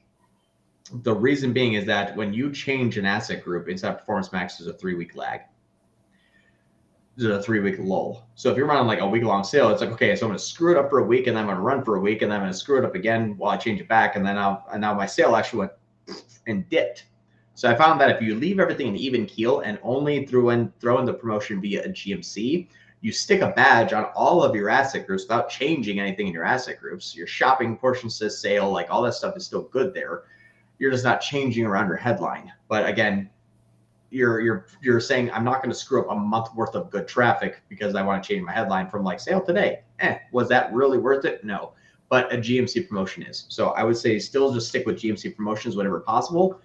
A: The reason being is that when you change an asset group inside Performance Max, there's a 3-week lag. There's a 3-week lull. So if you're running like a week-long sale, it's like, okay, so I'm going to screw it up for a week, and then I'm going to run for a week, and then I'm going to screw it up again while I change it back, and then now my sale actually went and dipped. So I found that if you leave everything in even keel and only throw in the promotion via a GMC, you stick a badge on all of your asset groups without changing anything in your asset groups. Your shopping portion says sale, like all that stuff is still good there. You're just not changing around your headline. But again, you're saying I'm not going to screw up a month worth of good traffic because I want to change my headline from like sale today. Was that really worth it? No. But a GMC promotion is. So I would say still just stick with GMC promotions whenever possible.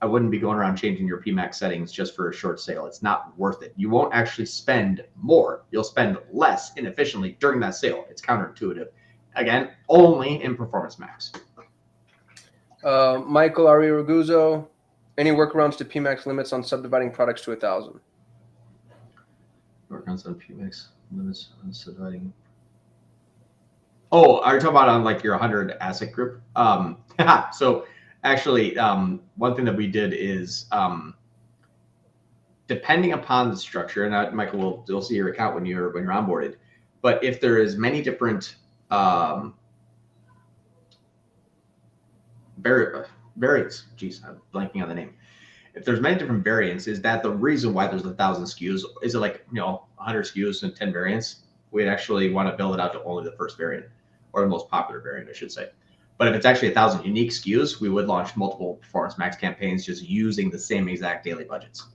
A: I wouldn't be going around changing your PMax settings just for a short sale. It's not worth it. You won't actually spend more. You'll spend less inefficiently during that sale. It's counterintuitive. Again, only in Performance Max.
B: Michael Ariaguzo, any workarounds to PMax limits on subdividing products to 1,000?
A: Workarounds on PMax limits on subdividing. Oh, are you talking about on like your 100 asset group? So actually, one thing that we did is depending upon the structure, and Michael will see your account when you're onboarded. But if there is many different variants, geez, I'm blanking on the name. If there's many different variants, is that the reason why there's 1,000 SKUs? Is it like 100 SKUs and 10 variants? We'd actually want to build it out to only the first variant, or the most popular variant, I should say. But if it's actually 1,000 unique SKUs, we would launch multiple Performance Max campaigns just using the same exact daily budgets.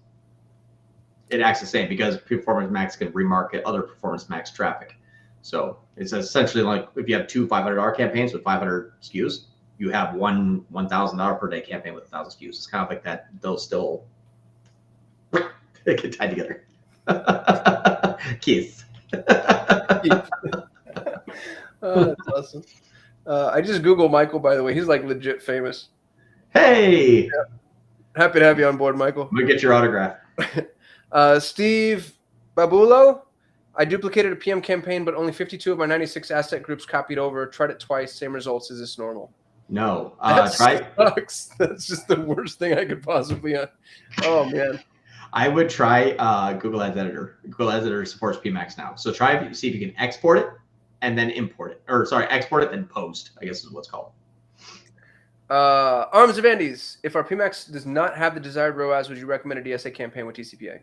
A: It acts the same because Performance Max can remarket other Performance Max traffic. So it's essentially like if you have two $500 campaigns with 500 SKUs, you have one $1,000 per day campaign with 1,000 SKUs. It's kind of like that. Those still they get tied together. Kiss.
B: Oh, that's awesome. I just Googled Michael, by the way. He's like legit famous.
A: Hey.
B: Yeah. Happy to have you on board, Michael.
A: I'm going to get your autograph.
B: Steve Babulo. I duplicated a PM campaign, but only 52 of my 96 asset groups copied over. Tried it twice. Same results. Is this normal?
A: No.
B: Try. Sucks. That's just the worst thing I could possibly. Oh, man.
A: I would try Google Ads Editor. Google Ads Editor supports PMax now. So see if you can export it and then import it. Or sorry, export it then post, I guess is what's called.
B: Arms of Andes. If our PMax does not have the desired ROAS, would you recommend a DSA campaign with tCPA?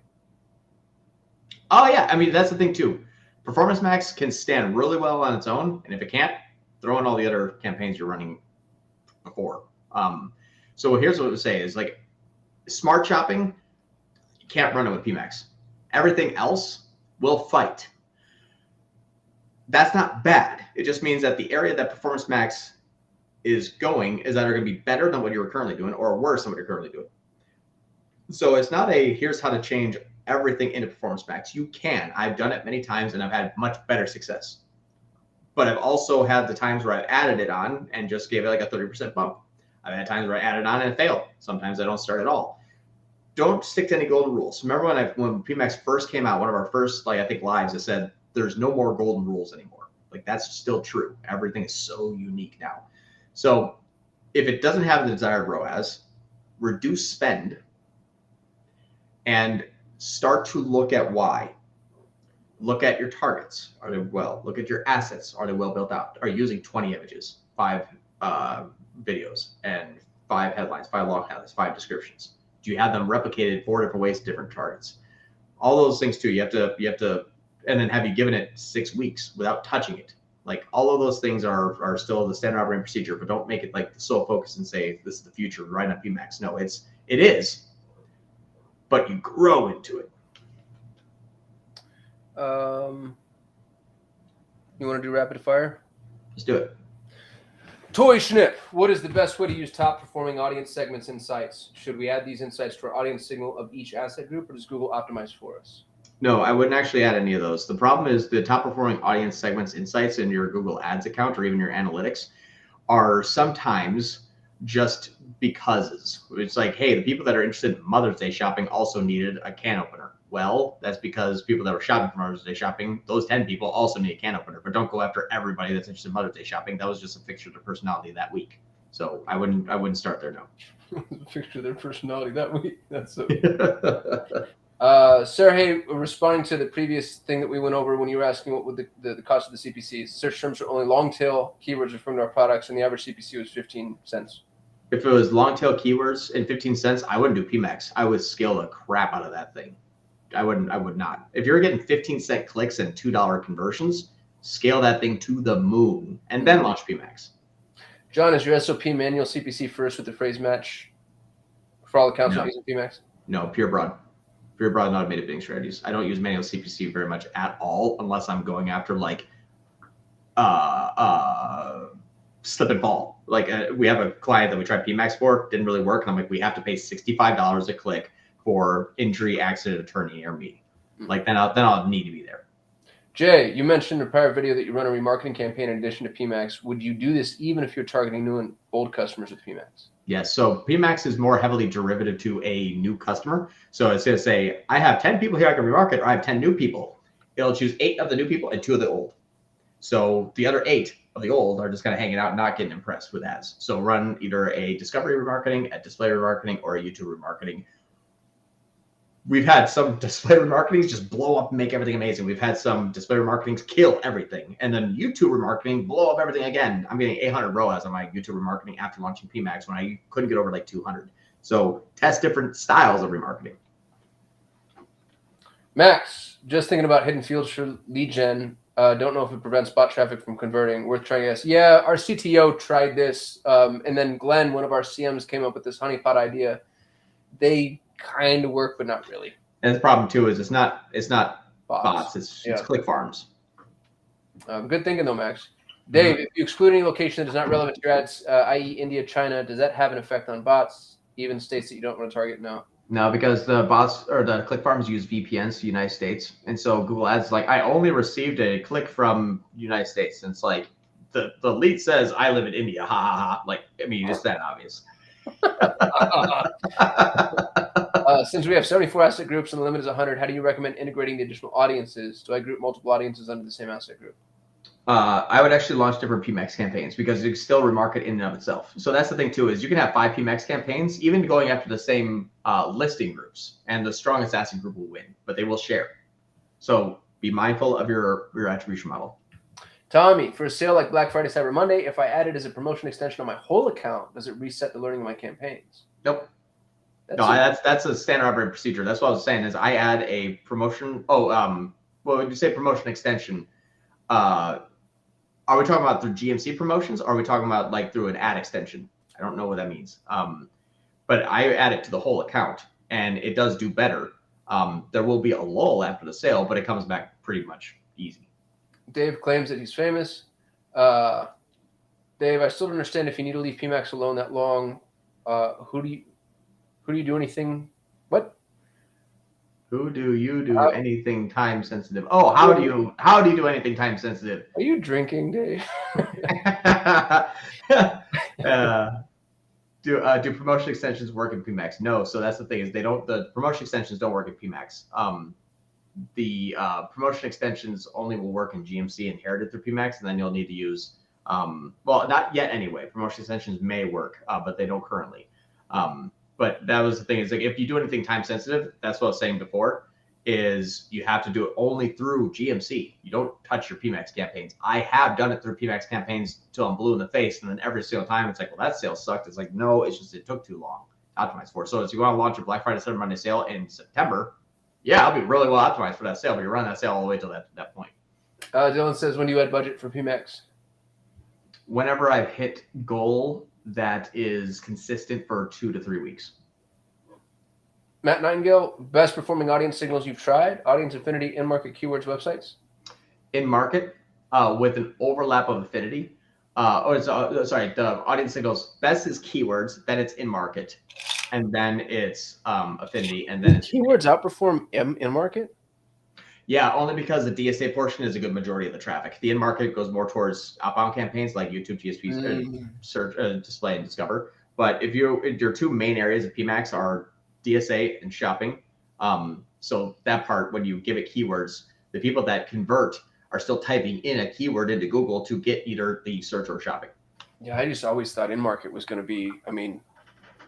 A: Oh, yeah. I mean, that's the thing, too. Performance Max can stand really well on its own. And if it can't, throw in all the other campaigns you're running before. So here's what I would say is like smart shopping, you can't run it with PMax. Everything else will fight. That's not bad. It just means that the area that Performance Max is going is either going to be better than what you're currently doing or worse than what you're currently doing. So it's not here's how to change everything into Performance Max. You can. I've done it many times and I've had much better success. But I've also had the times where I've added it on and just gave it like a 30% bump. I've had times where I added on and it failed. Sometimes I don't start at all. Don't stick to any golden rules. Remember when PMax first came out, one of our first, I think, lives, I said, there's no more golden rules anymore. Like, that's still true. Everything is so unique now. So if it doesn't have the desired ROAS, reduce spend and start to look at why. Look at your targets. Are they well? Look at your assets. Are they well built out? Are you using 20 images, 5 videos, and 5 headlines, 5 long headlines, 5 descriptions? Do you have them replicated 4 different ways to different targets? All those things too. You have to, and then have you given it 6 weeks without touching it? Like all of those things are still the standard operating procedure, but don't make it like the sole focus and say this is the future right on PMax. No, it is, but you grow into it.
B: You want to do rapid fire?
A: Let's do it.
B: Toy Schnip. What is the best way to use top performing audience segments insights? Should we add these insights to our audience signal of each asset group, or does Google optimize for us?
A: No, I wouldn't actually add any of those. The problem is the top performing audience segments insights in your Google Ads account or even your analytics are sometimes just becauses. It's like, hey, the people that are interested in Mother's Day shopping also needed a can opener. Well, that's because people that were shopping for Mother's Day shopping, those 10 people also need a can opener. But don't go after everybody that's interested in Mother's Day shopping. That was just a fixture of their personality that week. So I wouldn't start there, no.
B: Fixture of their personality that week. That's so. Sergey, responding to the previous thing that we went over when you were asking what would the cost of the CPCs. Search terms are only long tail keywords referring to our products, and the average CPC was 15 cents.
A: If it was long tail keywords and 15 cents, I wouldn't do PMax. I would scale the crap out of that thing. I would not. If you're getting 15-cent clicks and $2 conversions, scale that thing to the moon and then launch PMax.
B: John, is your SOP manual CPC first with the phrase match for all accounts not using PMax?
A: No, pure broad and automated bidding strategies. I don't use manual CPC very much at all unless I'm going after like slip and fall. Like we have a client that we tried PMax for, didn't really work, and I'm like, we have to pay $65 a click for injury, accident, attorney, or me. Like then I'll need to be there.
B: Jay, you mentioned in a prior video that you run a remarketing campaign in addition to PMax. Would you do this even if you're targeting new and old customers with PMax?
A: Yes. So PMax is more heavily derivative to a new customer. So it's going to say, I have 10 people here I can remarket, or I have 10 new people. It'll choose 8 of the new people and 2 of the old. So the other 8 of the old are just kind of hanging out, not getting impressed with ads. So run either a discovery remarketing, a display remarketing, or a YouTube remarketing. We've had some display remarketings just blow up and make everything amazing. We've had some display remarketings kill everything. And then YouTube remarketing blow up everything again. I'm getting 800 ROAS on my YouTube remarketing after launching PMax when I couldn't get over like 200. So test different styles of remarketing.
B: Max, just thinking about hidden fields for lead gen. Don't know if it prevents bot traffic from converting. Worth trying this. Yeah, our CTO tried this. And then Glenn, one of our CMs, came up with this honeypot idea. They kind of work, but not really.
A: And the problem too is it's not bots. It's click farms.
B: Good thinking though, Max. Dave, if you exclude any location that is not relevant to your ads, i.e. India, China, does that have an effect on bots, even states that you don't want to target?
A: No, because the bots or the click farms use VPNs to the United States. And so Google Ads is like, I only received a click from United States. And it's like the lead says I live in India. Ha ha ha. Like, I mean, it's that obvious.
B: Since we have 74 asset groups and the limit is 100, how do you recommend integrating the additional audiences? Do I group multiple audiences under the same asset group?
A: I would actually launch different PMax campaigns because you can still remarket in and of itself. So that's the thing too, is you can have 5 PMax campaigns, even going after the same listing groups, and the strongest asset group will win, but they will share. So be mindful of your attribution model. Tommy,
B: for a sale like Black Friday, Cyber Monday, if I add it as a promotion extension on my whole account, does it reset the learning of my campaigns?
A: Nope. That's a standard operating procedure. That's what I was saying is I add a promotion. Well, when you say promotion extension, are we talking about through GMC promotions, or are we talking about like through an ad extension? I don't know what that means. But I add it to the whole account, and it does do better. There will be a lull after the sale, but it comes back pretty much easy.
B: Dave claims that he's famous. Dave, I still don't understand if you need to leave PMax alone that long. Who do you do anything? What?
A: Who do you do anything time sensitive? Oh, how do you do anything time sensitive?
B: Are you drinking, Dave?
A: Do promotion extensions work in PMax? No. So that's the thing is the promotion extensions don't work in PMax. The promotion extensions only will work in GMC inherited through PMax, and then you'll need to use well, not yet anyway. Promotion extensions may work, but they don't currently. But that was the thing is like if you do anything time sensitive, that's what I was saying before, is you have to do it only through GMC. You don't touch your PMax campaigns. I have done it through PMax campaigns till I'm blue in the face, and then every single time it's like, well, that sale sucked. It's like, no, it's just it took too long to optimize for. So if you want to launch a Black Friday, Cyber Monday sale in September, yeah, I'll be really well optimized for that sale, but you run that sale all the way till that point.
B: Dylan says, when do you add budget for PMax?
A: Whenever I've hit goal that is consistent for 2 to 3 weeks.
B: Matt Nightingale, best performing audience signals you've tried? Audience affinity, in-market keywords, websites?
A: In market, with an overlap of affinity. The audience signals, best is keywords, then it's in market, and then it's affinity, and then it's
B: keywords outperform in market?
A: Yeah, only because the DSA portion is a good majority of the traffic. The in-market goes more towards outbound campaigns like YouTube, TSP, search, display, and discover. But if your two main areas of PMax are DSA and shopping, so that part, when you give it keywords, the people that convert are still typing in a keyword into Google to get either the search or shopping.
B: Yeah, I just always thought in-market was going to be, I mean,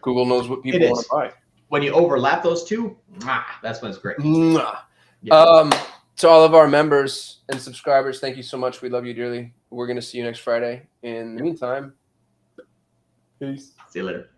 B: Google knows what people
A: It
B: want
A: is.
B: to buy.
A: When you overlap those two, that's when it's great.
B: Yeah. To all of our members and subscribers, thank you so much. We love you dearly. We're going to see you next Friday. In the meantime, peace.
A: See you later.